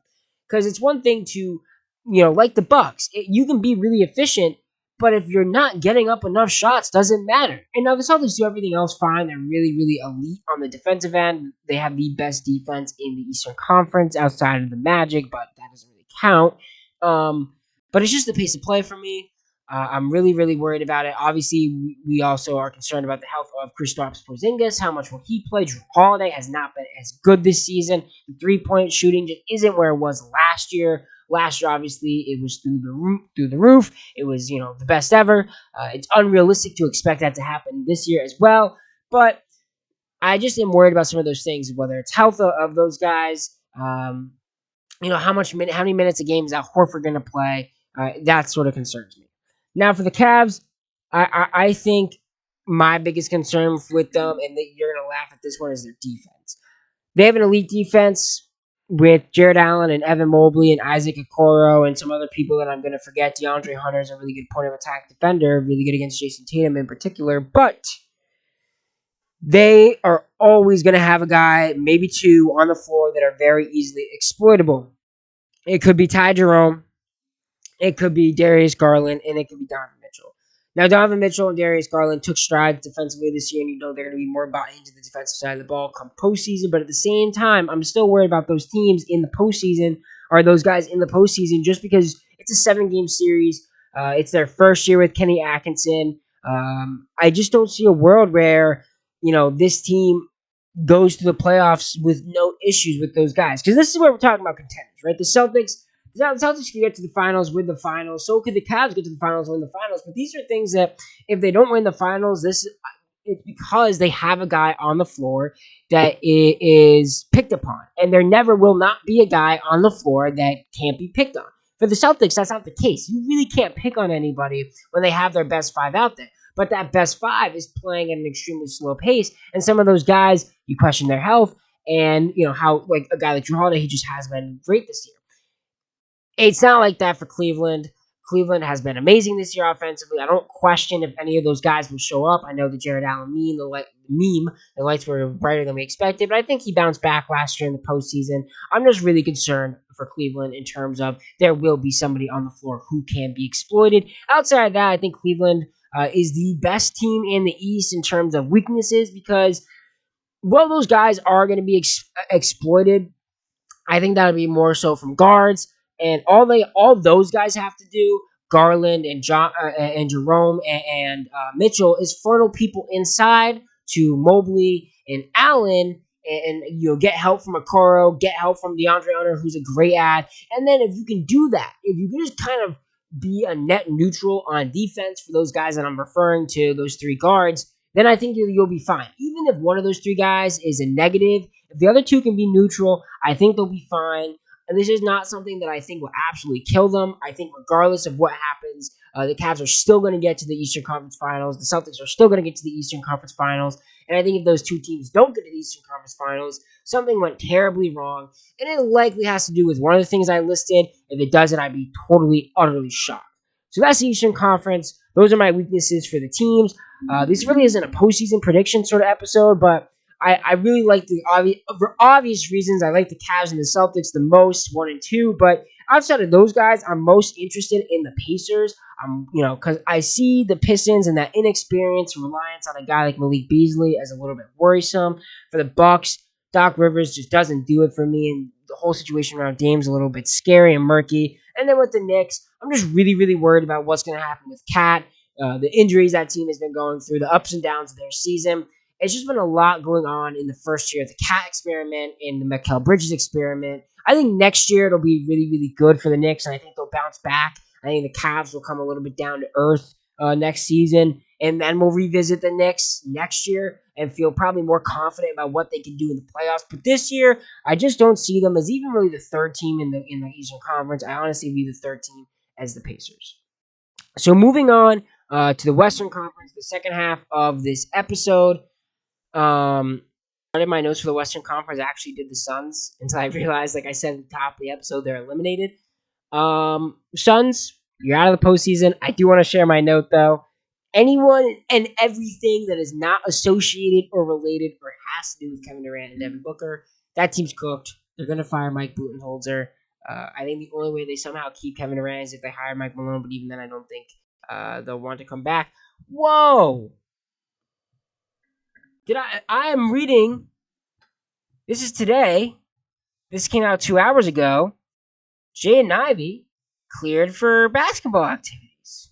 Because it's one thing to like the Bucks, you can be really efficient, but if you're not getting up enough shots, doesn't matter. And now the Celtics do everything else fine. They're really, really elite on the defensive end. They have the best defense in the Eastern Conference outside of the Magic, but that doesn't really count. But it's just the pace of play for me. I'm really, really worried about it. Obviously, we also are concerned about the health of Kristaps Porzingis. How much will he play? Jrue Holiday has not been as good this season. The three-point shooting just isn't where it was last year. Last year, obviously, it was through the roof. It was, the best ever. It's unrealistic to expect that to happen this year as well. But I just am worried about some of those things, whether it's health of those guys, how many minutes a game is Al Horford going to play. That sort of concerns me. Now for the Cavs, I think my biggest concern with them, and that you're going to laugh at this one, is their defense. They have an elite defense with Jared Allen and Evan Mobley and Isaac Okoro and some other people that I'm going to forget. DeAndre Hunter is a really good point of attack defender, really good against Jason Tatum in particular, but they are always going to have a guy, maybe two, on the floor that are very easily exploitable. It could be Ty Jerome, it could be Darius Garland, and it could be Donovan Mitchell. Now, Donovan Mitchell and Darius Garland took strides defensively this year, and they're going to be more bought into the defensive side of the ball come postseason. But at the same time, I'm still worried about those teams in the postseason, or those guys in the postseason, just because it's a 7-game series. It's their first year with Kenny Atkinson. I just don't see a world where, this team goes to the playoffs with no issues with those guys. Because this is where we're talking about contenders, right? The Celtics can get to the finals, win the finals. So could the Cavs get to the finals, win the finals. But these are things that, if they don't win the finals, it's because they have a guy on the floor that is picked upon. And there never will not be a guy on the floor that can't be picked on. For the Celtics, that's not the case. You really can't pick on anybody when they have their best five out there. But that best five is playing at an extremely slow pace. And some of those guys, you question their health. And, how, like, a guy like Jrue Holiday, he just has been great this year. It's not like that for Cleveland. Cleveland has been amazing this year offensively. I don't question if any of those guys will show up. I know the Jared Allen meme, the lights were brighter than we expected, but I think he bounced back last year in the postseason. I'm just really concerned for Cleveland in terms of there will be somebody on the floor who can be exploited. Outside of that, I think Cleveland is the best team in the East in terms of weaknesses because, those guys are going to be exploited. I think that'll be more so from guards. And all those guys have to do, Garland and Jerome and Mitchell, is funnel people inside to Mobley and Allen, and get help from Okoro, get help from DeAndre Hunter, who's a great ad. And then if you can do that, if you can just kind of be a net neutral on defense for those guys that I'm referring to, those three guards, then I think you'll be fine. Even if one of those three guys is a negative, if the other two can be neutral, I think they'll be fine. And this is not something that I think will absolutely kill them. I think regardless of what happens, the Cavs are still going to get to the Eastern Conference Finals. The Celtics are still going to get to the Eastern Conference Finals. And I think if those two teams don't get to the Eastern Conference Finals, something went terribly wrong. And it likely has to do with one of the things I listed. If it doesn't, I'd be totally, utterly shocked. So that's the Eastern Conference. Those are my weaknesses for the teams. This really isn't a postseason prediction sort of episode, but I really like for obvious reasons, I like the Cavs and the Celtics the most, 1 and 2. But outside of those guys, I'm most interested in the Pacers. Because I see the Pistons and that inexperience and reliance on a guy like Malik Beasley as a little bit worrisome. For the Bucks, Doc Rivers just doesn't do it for me, and the whole situation around Dame's a little bit scary and murky. And then with the Knicks, I'm just really, really worried about what's going to happen with Cat, the injuries that team has been going through, the ups and downs of their season. It's just been a lot going on in the first year of the Cat experiment and the Mikal Bridges experiment. I think next year it'll be really, really good for the Knicks, and I think they'll bounce back. I think the Cavs will come a little bit down to earth next season, and then we'll revisit the Knicks next year and feel probably more confident about what they can do in the playoffs. But this year, I just don't see them as even really the third team in the Eastern Conference. I honestly view the third team as the Pacers. So moving on to the Western Conference, the second half of this episode. Started my notes for the Western Conference. I actually did the Suns until I realized, like I said at the top of the episode, they're eliminated. Suns, you're out of the postseason. I do want to share my note though. Anyone and everything that is not associated or related or has to do with Kevin Durant and Devin Booker, that team's cooked. They're gonna fire Mike Budenholzer. I think the only way they somehow keep Kevin Durant is if they hire Mike Malone, but even then, I don't think they'll want to come back. Whoa! I am reading. This is today. This came out 2 hours ago. Jaden Ivey cleared for basketball activities.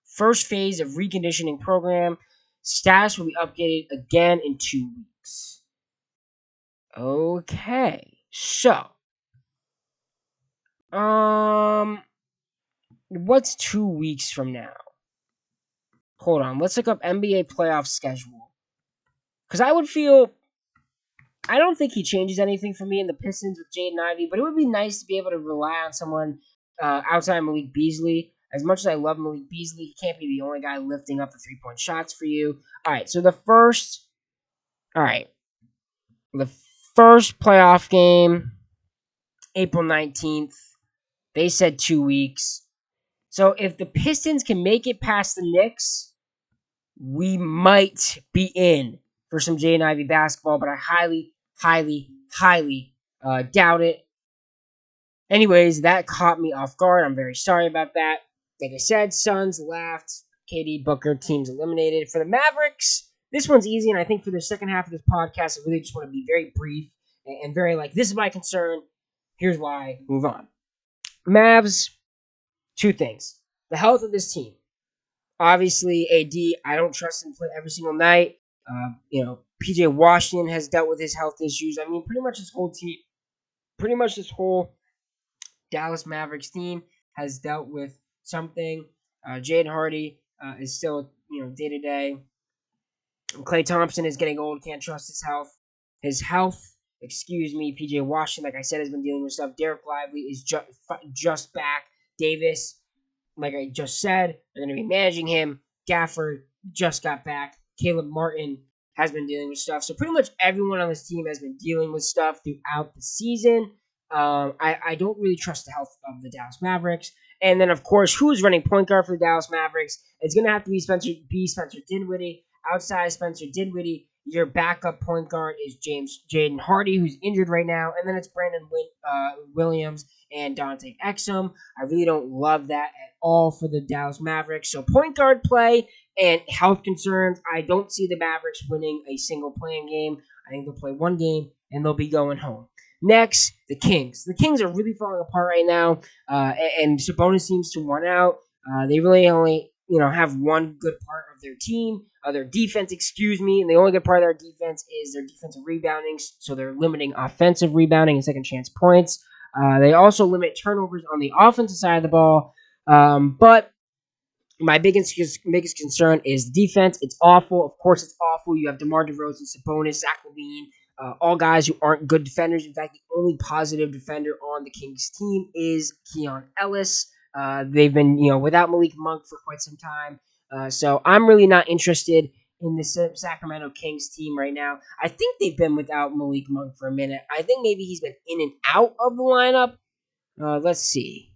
First phase of reconditioning program. Status will be updated again in 2 weeks. Okay. So. What's 2 weeks from now? Hold on. Let's look up NBA playoff schedule. Because I don't think he changes anything for me in the Pistons with Jaden Ivey, but it would be nice to be able to rely on someone outside Malik Beasley. As much as I love Malik Beasley, he can't be the only guy lifting up the three-point shots for you. All right, so the first playoff game, April 19th, they said 2 weeks. So if the Pistons can make it past the Knicks, we might be in for some Jaden Ivey basketball, but I highly, highly, highly doubt it. Anyways, that caught me off guard. I'm very sorry about that. Like I said, Suns left. KD, Booker, teams eliminated. For the Mavericks, this one's easy, and I think for the second half of this podcast, I really just want to be very brief and very this is my concern. Here's why. Move on. Mavs, 2 things. The health of this team. Obviously, AD, I don't trust him to play every single night. PJ Washington has dealt with his health issues. I mean, pretty much this whole Dallas Mavericks team has dealt with something. Jaden Hardy is still, day to day. Klay Thompson is getting old, can't trust his health. PJ Washington, like I said, has been dealing with stuff. Derek Lively is just back. Davis, like I just said, they're going to be managing him. Gafford just got back. Caleb Martin has been dealing with stuff. So pretty much everyone on this team has been dealing with stuff throughout the season. I don't really trust the health of the Dallas Mavericks. And then, of course, who's running point guard for the Dallas Mavericks? It's going to have to be Spencer Dinwiddie. Outside Spencer Dinwiddie, your backup point guard is Jaden Hardy, who's injured right now. And then it's Brandon Williams and Dante Exum. I really don't love that at all for the Dallas Mavericks. So point guard play and health concerns, I don't see the Mavericks winning a single playing game. I think they'll play 1 game and they'll be going home. Next, the Kings. The Kings are really falling apart right now, and Sabonis seems to want out. They really only have one good part of their team, their defense, and the only good part of their defense is their defensive rebounding, so they're limiting offensive rebounding and second chance points. They also limit turnovers on the offensive side of the ball, but my biggest concern is defense. It's awful. Of course, it's awful. You have DeMar DeRozan, Sabonis, Zach LaVine, All guys who aren't good defenders. In fact, the only positive defender on the Kings team is Keon Ellis. They've been, without Malik Monk for quite some time. So I'm really not interested in the Sacramento Kings team right now. I think they've been without Malik Monk for a minute. I think maybe he's been in and out of the lineup. Let's see.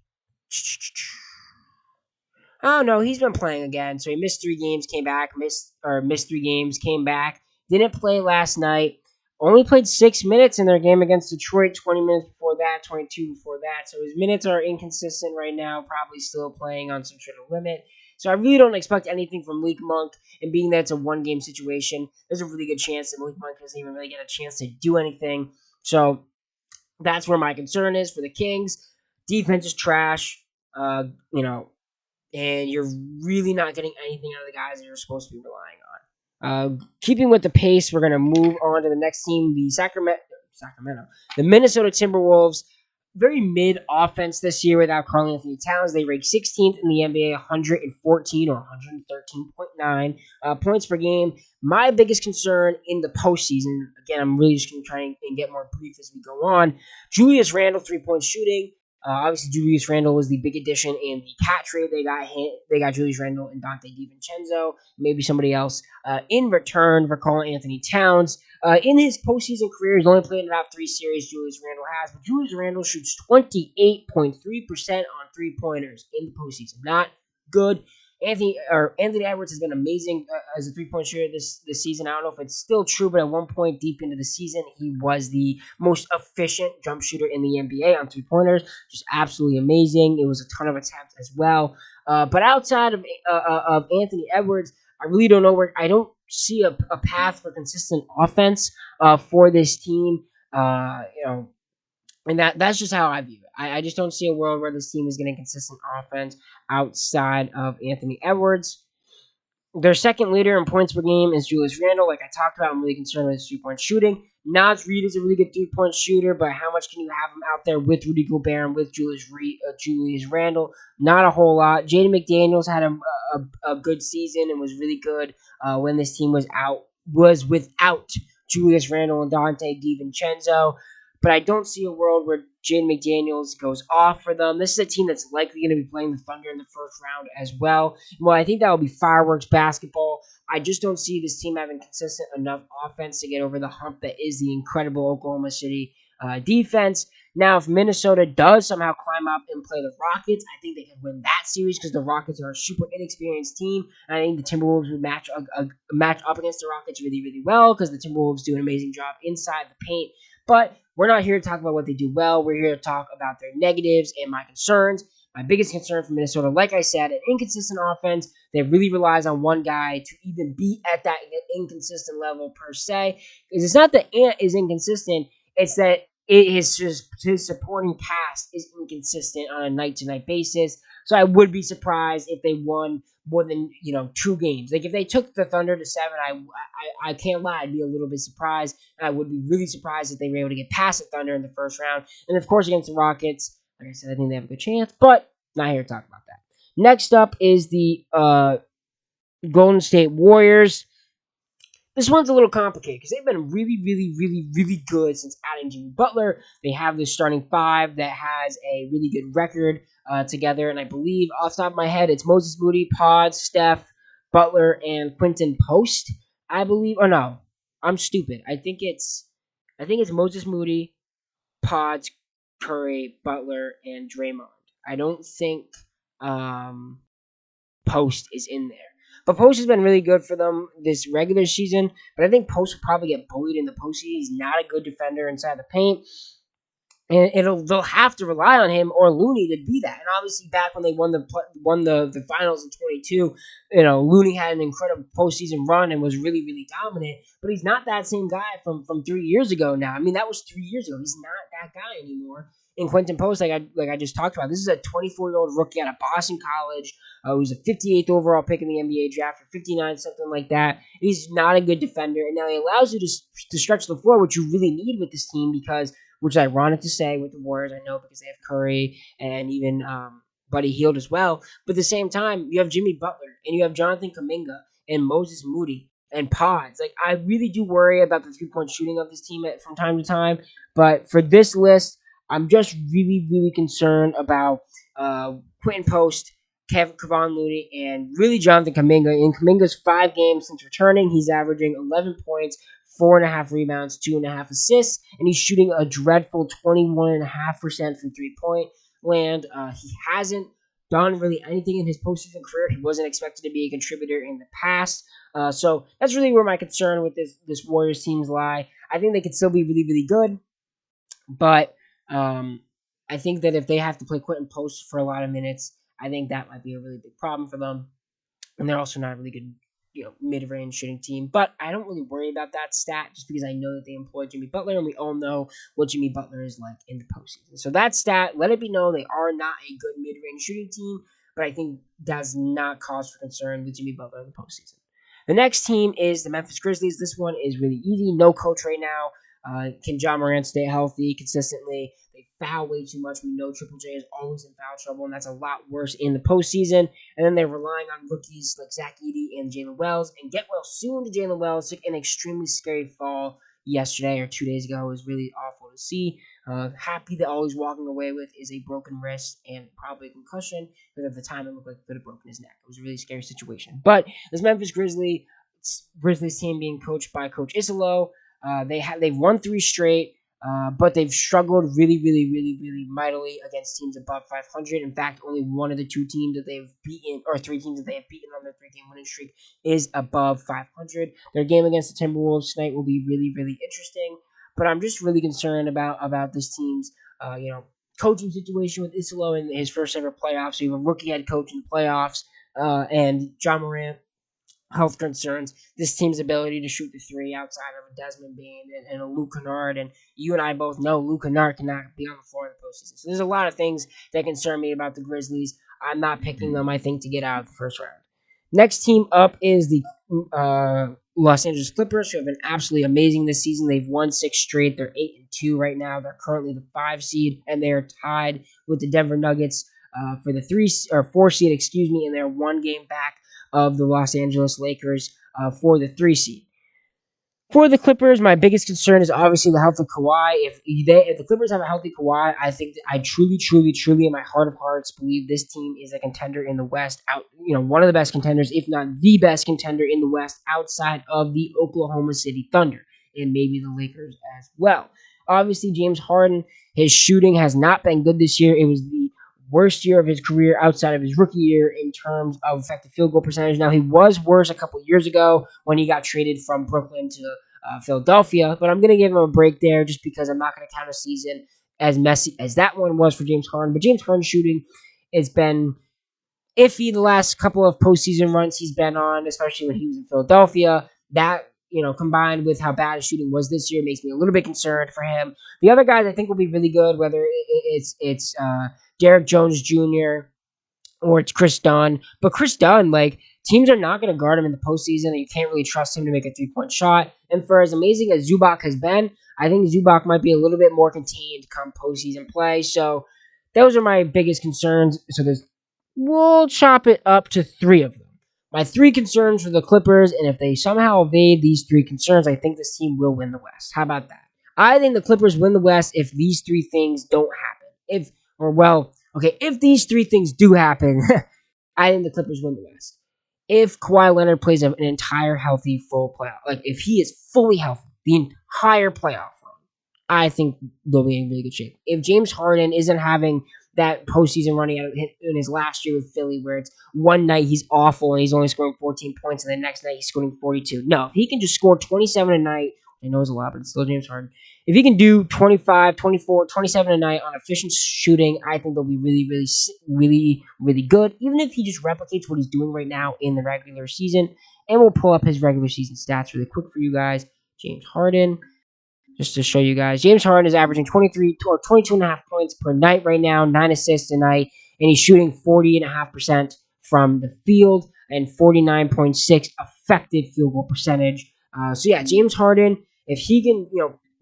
Oh no, he's been playing again. So he missed 3 games, came back, missed 3 games, came back. Didn't play last night. Only played 6 minutes in their game against Detroit. 20 minutes before that, 22 before that. So his minutes are inconsistent right now. Probably still playing on some sort of limit. So I really don't expect anything from Malik Monk. And being that it's a 1 game situation, there's a really good chance that Malik Monk doesn't even really get a chance to do anything. So that's where my concern is for the Kings. Defense is trash. You know, and you're really not getting anything out of the guys that you're supposed to be relying on. Keeping with the pace, we're going to move on to the next team, the the Minnesota Timberwolves. Very mid offense this year without Karl-Anthony Towns. They rank 16th in the NBA, 114 or 113.9 points per game. My biggest concern in the postseason, again, I'm really just going to try and get more brief as we go on. Julius Randle, 3-point shooting. Obviously, Julius Randle was the big addition in the cat trade. They got Julius Randle and Dante DiVincenzo, maybe somebody else in return for Karl-Anthony Towns. In his postseason career, he's only played in about 3 series. Julius Randle has, but Julius Randle shoots 28.3% on 3-pointers in the postseason. Not good. Anthony Edwards has been amazing as a 3-point shooter this season. I don't know if it's still true, but at one point deep into the season, he was the most efficient jump shooter in the NBA on 3-pointers. Just absolutely amazing. It was a ton of attempts as well. But outside of Anthony Edwards, I really don't know where. I don't see a path for consistent offense for this team. And that's just how I view it. I just don't see a world where this team is getting consistent offense outside of Anthony Edwards. Their second leader in points per game is Julius Randle. Like I talked about, I'm really concerned with his 3-point shooting. Naz Reid is a really good 3-point shooter, but how much can you have him out there with Rudy Gobert and with Julius Randle? Not a whole lot. Jaden McDaniels had a good season and was really good when this team was without Julius Randle and Dante DiVincenzo. But I don't see a world where Jaden McDaniels goes off for them. This is a team that's likely going to be playing the Thunder in the first round as well. Well, I think that will be fireworks basketball. I just don't see this team having consistent enough offense to get over the hump that is the incredible Oklahoma City defense. Now, if Minnesota does somehow climb up and play the Rockets, I think they can win that series because the Rockets are a super inexperienced team. And I think the Timberwolves would match up against the Rockets really, really well because the Timberwolves do an amazing job inside the paint. But we're not here to talk about what they do well. We're here to talk about their negatives and my concerns. My biggest concern for Minnesota, like I said, an inconsistent offense that really relies on one guy to even be at that inconsistent level per se. Because it's not that Ant is inconsistent, it's that his supporting cast is inconsistent on a night-to-night basis. So I would be surprised if they won more than 2 games. Like if they took the Thunder to 7, I can't lie, I'd be a little bit surprised. I would be really surprised if they were able to get past the Thunder in the first round. And of course against the Rockets, like I said, I think they have a good chance, but not here to talk about that. Next up is the Golden State Warriors. This one's a little complicated because they've been really, really, really, really good since adding Jimmy Butler. They have this starting 5 that has a really good record together, and I believe off the top of my head, it's Moses Moody, Pod, Steph, Butler, and Quinton Post. I believe. Oh no, I'm stupid. I think it's Moses Moody, Pods, Curry, Butler, and Draymond. I don't think Post is in there. But Post has been really good for them this regular season. But I think Post will probably get bullied in the postseason. He's not a good defender inside the paint. And they'll have to rely on him or Looney to be that. And obviously, back when they won the finals in 22, Looney had an incredible postseason run and was really, really dominant. But he's not that same guy from 3 years ago now. I mean, that was 3 years ago. He's not that guy anymore. In Quinton Post, like I just talked about, this is a 24-year-old rookie out of Boston College who's a 58th overall pick in the NBA draft or 59, something like that. He's not a good defender, and now he allows you to stretch the floor, which you really need with this team because, which is ironic to say with the Warriors, I know because they have Curry and even Buddy Hield as well. But at the same time, you have Jimmy Butler and you have Jonathan Kuminga and Moses Moody. and pods. Like, I really do worry about the 3-point shooting of this team from time to time. But for this list, I'm just really, really concerned about Quentin Post, Kevon Looney, and really Jonathan Kuminga. In Kuminga's 5 games since returning, he's averaging 11 points, 4.5 rebounds, 2.5 assists, and he's shooting a dreadful 21.5% from 3-point land. He hasn't done really anything in his postseason career. He wasn't expected to be a contributor in the past. So that's really where my concern with this Warriors teams lie. I think they could still be really, really good, but I think that if they have to play Quentin Post for a lot of minutes, I think that might be a really big problem for them. And they're also not a really good, mid-range shooting team. But I don't really worry about that stat just because I know that they employ Jimmy Butler, and we all know what Jimmy Butler is like in the postseason. So that stat, let it be known, they are not a good mid-range shooting team, but I think does not cause for concern with Jimmy Butler in the postseason. The next team is the Memphis Grizzlies. This one is really easy. No coach right now. Can Ja Morant stay healthy consistently? They foul way too much. We know Triple J is always in foul trouble, and that's a lot worse in the postseason. And then they're relying on rookies like Zach Edey and Jalen Wells. And get well soon to Jalen Wells. Took an extremely scary fall yesterday or 2 days ago. It was really awful to see. Happy that all he's walking away with is a broken wrist and probably a concussion. But at the time, it looked like he could have broken his neck. It was a really scary situation. But this Memphis Grizzlies team being coached by Coach Isolo, they've won 3 straight, but they've struggled really, really, really, really mightily against teams above 500. In fact, only one of the 2 teams that they've beaten, or 3 teams that they have beaten on their 3-game winning streak, is above 500. Their game against the Timberwolves tonight will be really, really interesting. But I'm just really concerned about this team's, coaching situation with Isolo in his first ever playoffs. So you have a rookie head coach in the playoffs, and Ja Morant health concerns, this team's ability to shoot the 3 outside of a Desmond Bain and a Luke Kennard. And you and I both know Luke Kennard cannot be on the floor in the postseason. So there's a lot of things that concern me about the Grizzlies. I'm not picking them, I think, to get out of the first round. Next team up is the Los Angeles Clippers, who have been absolutely amazing this season. They've won 6 straight. They're 8-2 right now. They're currently the 5 seed, and they are tied with the Denver Nuggets for the 4 seed, and they're 1 game back of the Los Angeles Lakers for the 3 seed. For the Clippers, my biggest concern is obviously the health of Kawhi. If the Clippers have a healthy Kawhi, I think that I truly, truly, truly, in my heart of hearts, believe this team is a contender in the West. One of the best contenders, if not the best contender in the West, outside of the Oklahoma City Thunder and maybe the Lakers as well. Obviously, James Harden, his shooting has not been good this year. It was the worst year of his career outside of his rookie year in terms of effective field goal percentage. Now, he was worse a couple years ago when he got traded from Brooklyn to Philadelphia, but I'm going to give him a break there just because I'm not going to count a season as messy as that one was for James Harden. But James Harden's shooting has been iffy the last couple of postseason runs he's been on, especially when he was in Philadelphia. That, combined with how bad his shooting was this year, makes me a little bit concerned for him. The other guys I think will be really good, whether it's Derek Jones Jr. or it's Chris Dunn. But Chris Dunn, teams are not going to guard him in the postseason, and you can't really trust him to make a 3-point shot. And for as amazing as Zubac has been, I think Zubac might be a little bit more contained come postseason play. So those are my biggest concerns. So we'll chop it up to 3 of them. My 3 concerns for the Clippers, and if they somehow evade these 3 concerns, I think this team will win the West. How about that? I think the Clippers win the West if these 3 things don't happen. If these 3 things do happen, I think the Clippers win the West. If Kawhi Leonard plays an entire healthy full playoff, if he is fully healthy, the entire playoff run, I think they'll be in really good shape. If James Harden isn't having that postseason running out in his last year with Philly, where it's one night he's awful and he's only scoring 14 points, and the next night he's scoring 42. No, if he can just score 27 a night, I know it's a lot, but it's still James Harden. If he can do 25, 24, 27 a night on efficient shooting, I think they'll be really, really, really, really good. Even if he just replicates what he's doing right now in the regular season. And we'll pull up his regular season stats really quick for you guys. James Harden, just to show you guys. James Harden is averaging 22.5 points per night right now, 9 assists a night, and he's shooting 40.5% from the field and 49.6 effective field goal percentage. James Harden, if he can,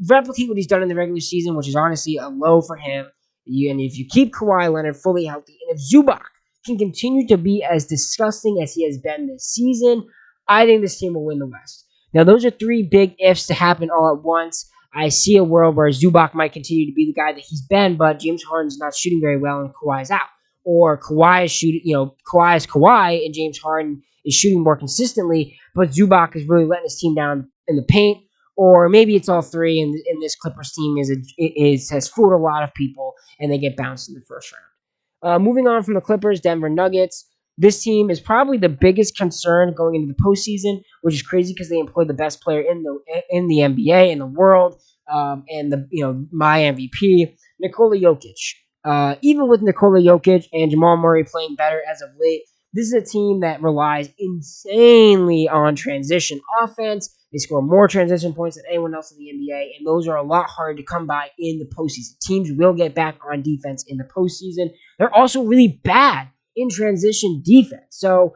replicate what he's done in the regular season, which is honestly a low for him, and if you keep Kawhi Leonard fully healthy, and if Zubac can continue to be as disgusting as he has been this season, I think this team will win the West. Now, those are three big ifs to happen all at once. I see a world where Zubac might continue to be the guy that he's been, but James Harden's not shooting very well and Kawhi's out. Or Kawhi is shooting, Kawhi is Kawhi and James Harden is shooting more consistently, but Zubac is really letting his team down in the paint. Or maybe it's all three, and this Clippers team has fooled a lot of people, and they get bounced in the first round. Moving on from the Clippers, Denver Nuggets. This team is probably the biggest concern going into the postseason, which is crazy because they employ the best player in the NBA in the world, and my MVP Nikola Jokic. Even with Nikola Jokic and Jamal Murray playing better as of late, this is a team that relies insanely on transition offense. They score more transition points than anyone else in the NBA, and those are a lot harder to come by in the postseason. Teams will get back on defense in the postseason. They're also really bad in transition defense. So,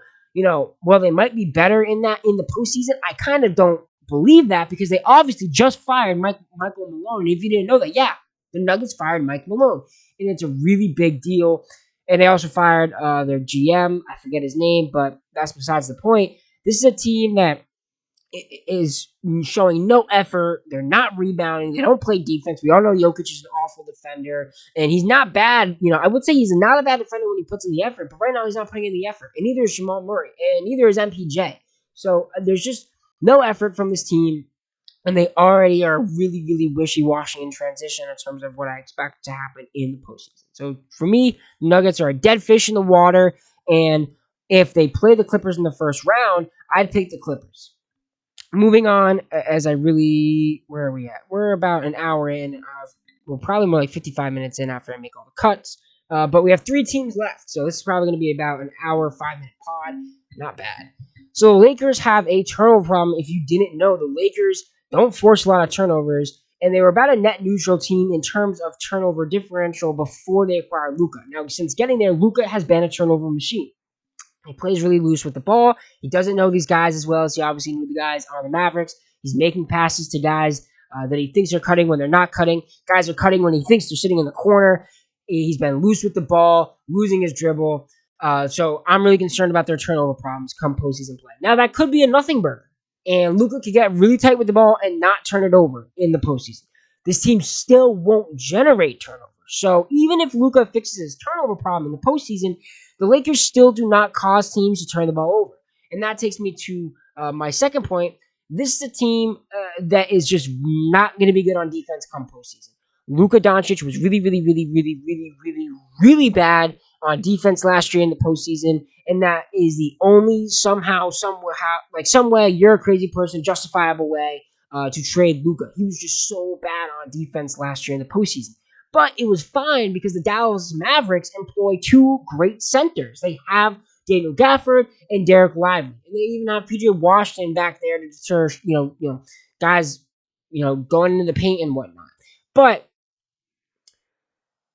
while they might be better in that in the postseason, I kind of don't believe that because they obviously just fired Michael Malone. And if you didn't know that, yeah, the Nuggets fired Mike Malone, and it's a really big deal. And they also fired their GM. I forget his name, but that's besides the point. This is a team that is showing no effort. They're not rebounding. They don't play defense. We all know Jokic is an awful defender, and he's not bad. I would say he's not a bad defender when he puts in the effort, but right now he's not putting in the effort, and neither is Jamal Murray, and neither is MPJ. So there's just no effort from this team, and they already are really, really wishy-washy in transition in terms of what I expect to happen in the postseason. So for me, the Nuggets are a dead fish in the water, and if they play the Clippers in the first round, I'd pick the Clippers. Moving on, where are we at? We're about an hour in. We're probably more like 55 minutes in after I make all the cuts. But we have three teams left, so this is probably going to be about an hour, 5-minute pod. Not bad. So the Lakers have a turnover problem. If you didn't know, the Lakers don't force a lot of turnovers, and they were about a net neutral team in terms of turnover differential before they acquired Luka. Now, since getting there, Luka has been a turnover machine. He plays really loose with the ball. He doesn't know these guys as well as he obviously knew the guys on the Mavericks. He's making passes to guys that he thinks are cutting when they're not cutting. Guys are cutting when he thinks they're sitting in the corner. He's been loose with the ball, losing his dribble. So I'm really concerned about their turnover problems come postseason play. Now, that could be a nothing burger, and Luka could get really tight with the ball and not turn it over in the postseason. This team still won't generate turnovers. So even if Luka fixes his turnover problem in the postseason, the Lakers still do not cause teams to turn the ball over. And that takes me to my second point. This is a team that is just not going to be good on defense come postseason. Luka Doncic was really, really, really, really, really, really, really bad on defense last year in the postseason, and that is the only some way you're a crazy person, justifiable way to trade Luka. He was just so bad on defense last year in the postseason. But it was fine because the Dallas Mavericks employ two great centers. They have Daniel Gafford and Derek Lively, and they even have PJ Washington back there to deter, guys, going into the paint and whatnot. But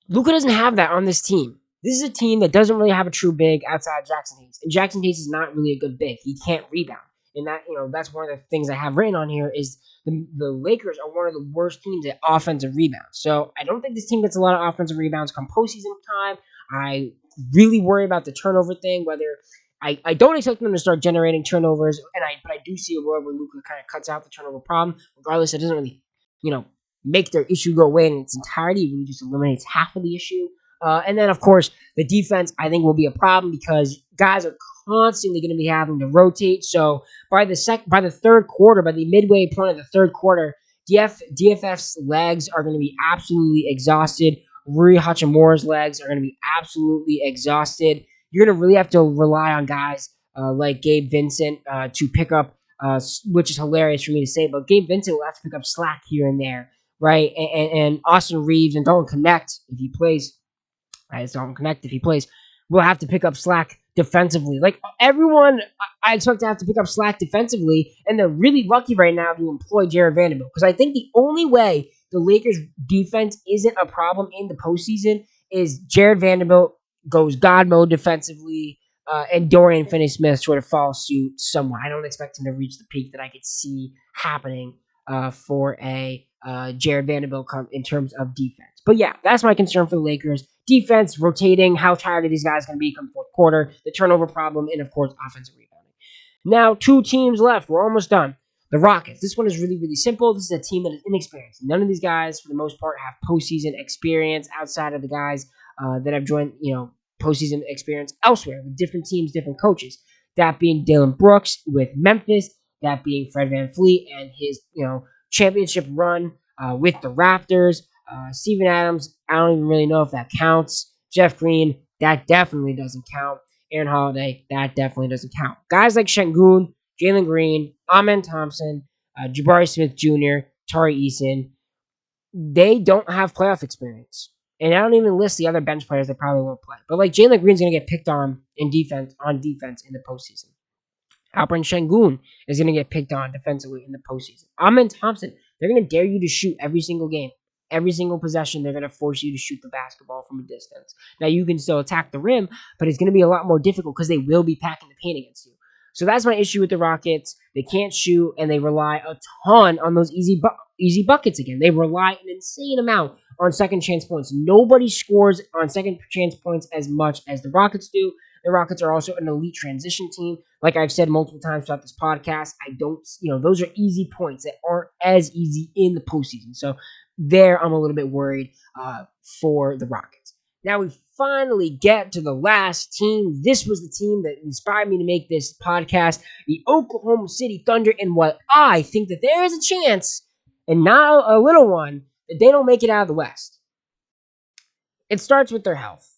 Luka doesn't have that on this team. This is a team that doesn't really have a true big outside Jackson Hayes, and Jackson Hayes is not really a good big. He can't rebound, and that's one of the things I have written on here is the Lakers are one of the worst teams at offensive rebounds. So I don't think this team gets a lot of offensive rebounds come postseason time. I really worry about the turnover thing. Whether I don't expect them to start generating turnovers, but I do see a world where Luka kind of cuts out the turnover problem. Regardless, it doesn't really make their issue go away in its entirety. It really just eliminates half of the issue. And then, of course, the defense, I think, will be a problem because guys are constantly going to be having to rotate. So by the third quarter, by the midway point of the third quarter, DFF's legs are going to be absolutely exhausted. Rui Hachimura's legs are going to be absolutely exhausted. You're going to really have to rely on guys like Gabe Vincent to pick up, which is hilarious for me to say, but Gabe Vincent will have to pick up slack here and there, right? And Austin Reeves and Dalton Connect, if he plays, will have to pick up slack defensively. Like everyone, I expect to have to pick up slack defensively, and they're really lucky right now to employ Jared Vanderbilt because I think the only way the Lakers' defense isn't a problem in the postseason is Jared Vanderbilt goes God mode defensively, and Dorian Finney-Smith sort of follows suit somewhat. I don't expect him to reach the peak that I could see happening for a Jared Vanderbilt in terms of defense. But yeah, that's my concern for the Lakers. Defense, rotating, how tired are these guys going to be come fourth quarter, the turnover problem, and of course, offensive rebounding. Now, two teams left. We're almost done. The Rockets. This one is really, really simple. This is a team that is inexperienced. None of these guys, for the most part, have postseason experience outside of the guys that have joined, postseason experience elsewhere with different teams, different coaches. That being Dylan Brooks with Memphis. That being Fred VanVleet and his, championship run with the Raptors. Steven Adams, I don't even really know if that counts. Jeff Green, that definitely doesn't count. Aaron Holiday, that definitely doesn't count. Guys like Sengun, Jalen Green, Amen Thompson, Jabari Smith Jr., Tari Eason, they don't have playoff experience. And I don't even list the other bench players that probably won't play. But like Jalen Green's gonna get picked on defense in the postseason. Alperen Sengun is going to get picked on defensively in the postseason. Amen Thompson, they're going to dare you to shoot every single game. Every single possession, they're going to force you to shoot the basketball from a distance. Now, you can still attack the rim, but it's going to be a lot more difficult because they will be packing the paint against you. So that's my issue with the Rockets. They can't shoot, and they rely a ton on those easy buckets again. They rely an insane amount on second chance points. Nobody scores on second chance points as much as the Rockets do. The Rockets are also an elite transition team. Like I've said multiple times throughout this podcast, those are easy points that aren't as easy in the postseason. So there, I'm a little bit worried for the Rockets. Now we finally get to the last team. This was the team that inspired me to make this podcast, the Oklahoma City Thunder, and what I think that there is a chance, and not a little one, that they don't make it out of the West. It starts with their health.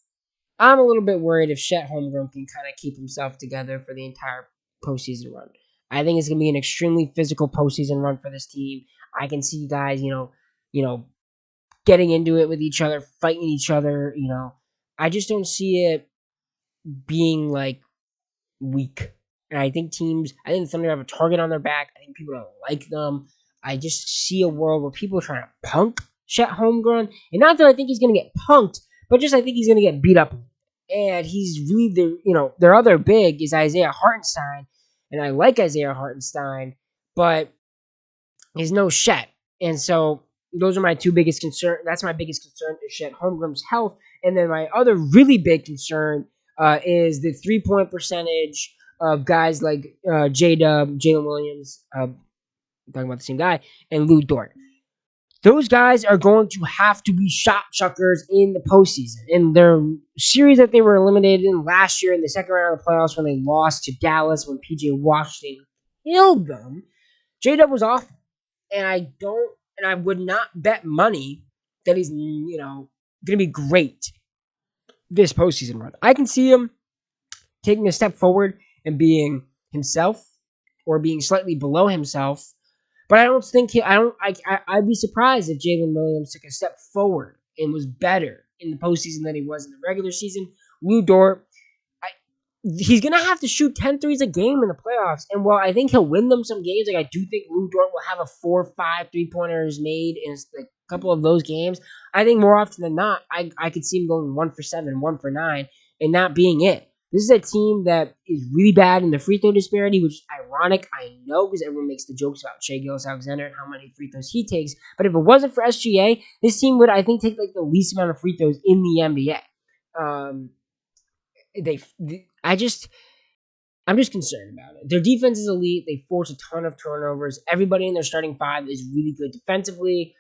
I'm a little bit worried if Chet Holmgren can kind of keep himself together for the entire postseason run. I think it's going to be an extremely physical postseason run for this team. I can see guys, getting into it with each other, fighting each other. I just don't see it being like weak. And I think the Thunder have a target on their back. I think people don't like them. I just see a world where people are trying to punk Chet Holmgren. And not that I think he's going to get punked, but just I think he's going to get beat up. And he's really their other big is Isaiah Hartenstein. And I like Isaiah Hartenstein, but he's no Chet. And so those are my two biggest concerns. That's my biggest concern is Chet Holmgren's health. And then my other really big concern is the 3-point percentage of guys like J-Dub, Jalen Williams, I'm talking about the same guy, and Lu Dort. Those guys are going to have to be shot chuckers in the postseason. In their series that they were eliminated in last year in the second round of the playoffs when they lost to Dallas when PJ Washington killed them, J-Dub was awful. And I would not bet money that he's, going to be great this postseason run. I can see him taking a step forward and being himself or being slightly below himself. But I don't think I'd be surprised if Jalen Williams took a step forward and was better in the postseason than he was in the regular season. Lu Dort, he's going to have to shoot 10 threes a game in the playoffs. And while I think he'll win them some games, I do think Lu Dort will have a 4 or 5 3-pointers made in a couple of those games. I think more often than not, I could see him going 1 for 7, 1 for 9, and that being it. This is a team that is really bad in the free throw disparity, which is ironic, I know, because everyone makes the jokes about Shai Gilgeous-Alexander and how many free throws he takes. But if it wasn't for SGA, this team would, I think, take the least amount of free throws in the NBA. I'm just concerned about it. Their defense is elite. They force a ton of turnovers. Everybody in their starting five is really good defensively.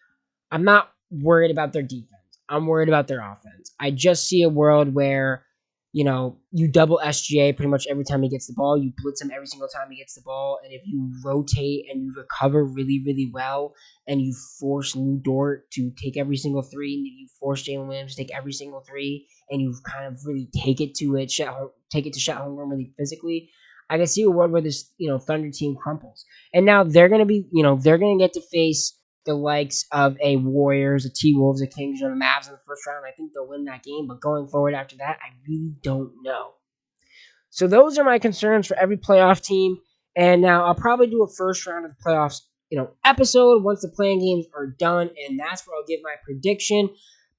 I'm not worried about their defense. I'm worried about their offense. I just see a world where, you double SGA pretty much every time he gets the ball. You blitz him every single time he gets the ball. And if you rotate and you recover really, really well, and you force Lu Dort to take every single three, and you force Jalen Williams to take every single three, and you kind of really take it to Chet Holmgren really physically, I can see a world where this, Thunder team crumples. And now they're going to be, they're going to get to face the likes of a Warriors, a T-Wolves, a Kings, or the Mavs in the first round. I think they'll win that game, but going forward after that, I really don't know. So those are my concerns for every playoff team. And now I'll probably do a first round of the playoffs, episode once the playing games are done, and that's where I'll give my prediction.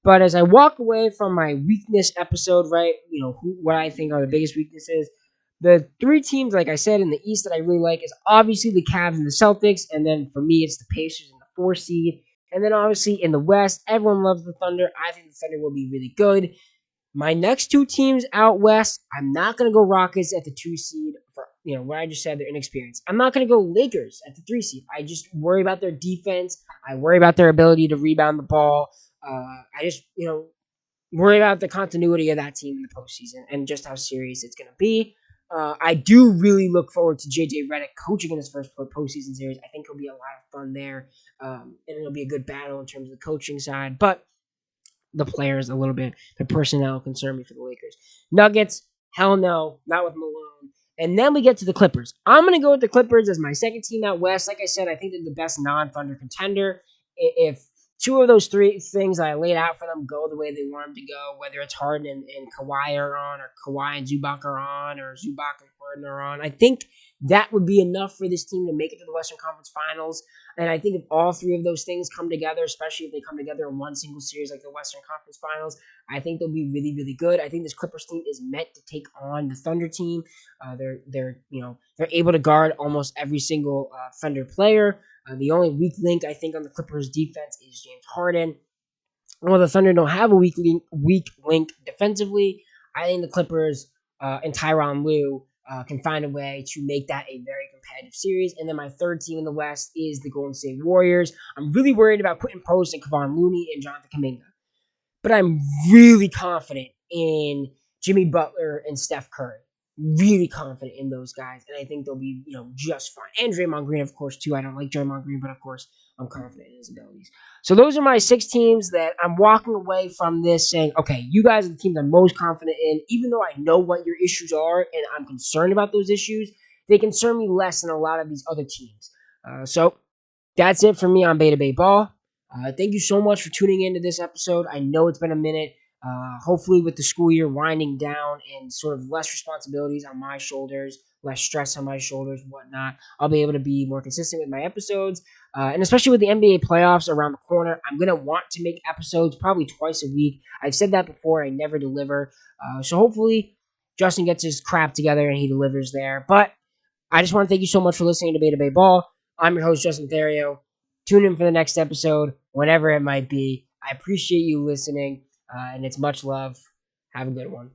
But as I walk away from my weakness episode, right, what I think are the biggest weaknesses, the three teams, like I said, in the East that I really like is obviously the Cavs and the Celtics, and then for me, it's the Pacers and the 4 seed. And then obviously in the West, everyone loves the Thunder. I think the Thunder will be really good. My next two teams out West, I'm not going to go Rockets at the 2 seed for what I just said, they're inexperienced. I'm not going to go Lakers at the 3 seed. I just worry about their defense. I worry about their ability to rebound the ball. I just, worry about the continuity of that team in the postseason and just how serious it's going to be. I do really look forward to JJ Redick coaching in his first postseason series. I think it'll be a lot of fun there, and it'll be a good battle in terms of the coaching side. But the players a little bit, the personnel concern me for the Lakers. Nuggets, hell no, not with Malone. And then we get to the Clippers. I'm going to go with the Clippers as my second team out west. Like I said, I think they're the best non-Thunder contender. If two of those three things I laid out for them go the way they want them to go, whether it's Harden and Kawhi are on, or Kawhi and Zubac are on, or Zubac and Harden are on, I think that would be enough for this team to make it to the Western Conference Finals. And I think if all three of those things come together, especially if they come together in one single series like the Western Conference Finals, I think they'll be really, really good. I think this Clippers team is meant to take on the Thunder team. They're able to guard almost every single Thunder player. The only weak link I think on the Clippers defense is James Harden. Well, the Thunder don't have a weak link defensively. I think the Clippers and Tyronn Lue can find a way to make that a very competitive series. And then my third team in the West is the Golden State Warriors. I'm really worried about Quentin Post and Kevon Looney and Jonathan Kuminga. But I'm really confident in Jimmy Butler and Steph Curry. Really confident in those guys, and I think they'll be, just fine. And Draymond Green, of course, too. I don't like Draymond Green, but of course, I'm confident in his abilities. So those are my 6 teams that I'm walking away from this saying, okay, you guys are the teams I'm most confident in, even though I know what your issues are and I'm concerned about those issues. They concern me less than a lot of these other teams. So that's it for me on Beta Bay Ball. Thank you so much for tuning into this episode. I know it's been a minute. Hopefully, with the school year winding down and sort of less responsibilities on my shoulders, less stress on my shoulders, whatnot, I'll be able to be more consistent with my episodes. And especially with the NBA playoffs around the corner, I'm going to want to make episodes probably twice a week. I've said that before. I never deliver. So hopefully, Justin gets his crap together and he delivers there. But I just want to thank you so much for listening to Beta Bay Ball. I'm your host, Justin Therio. Tune in for the next episode, whenever it might be. I appreciate you listening, and it's much love. Have a good one.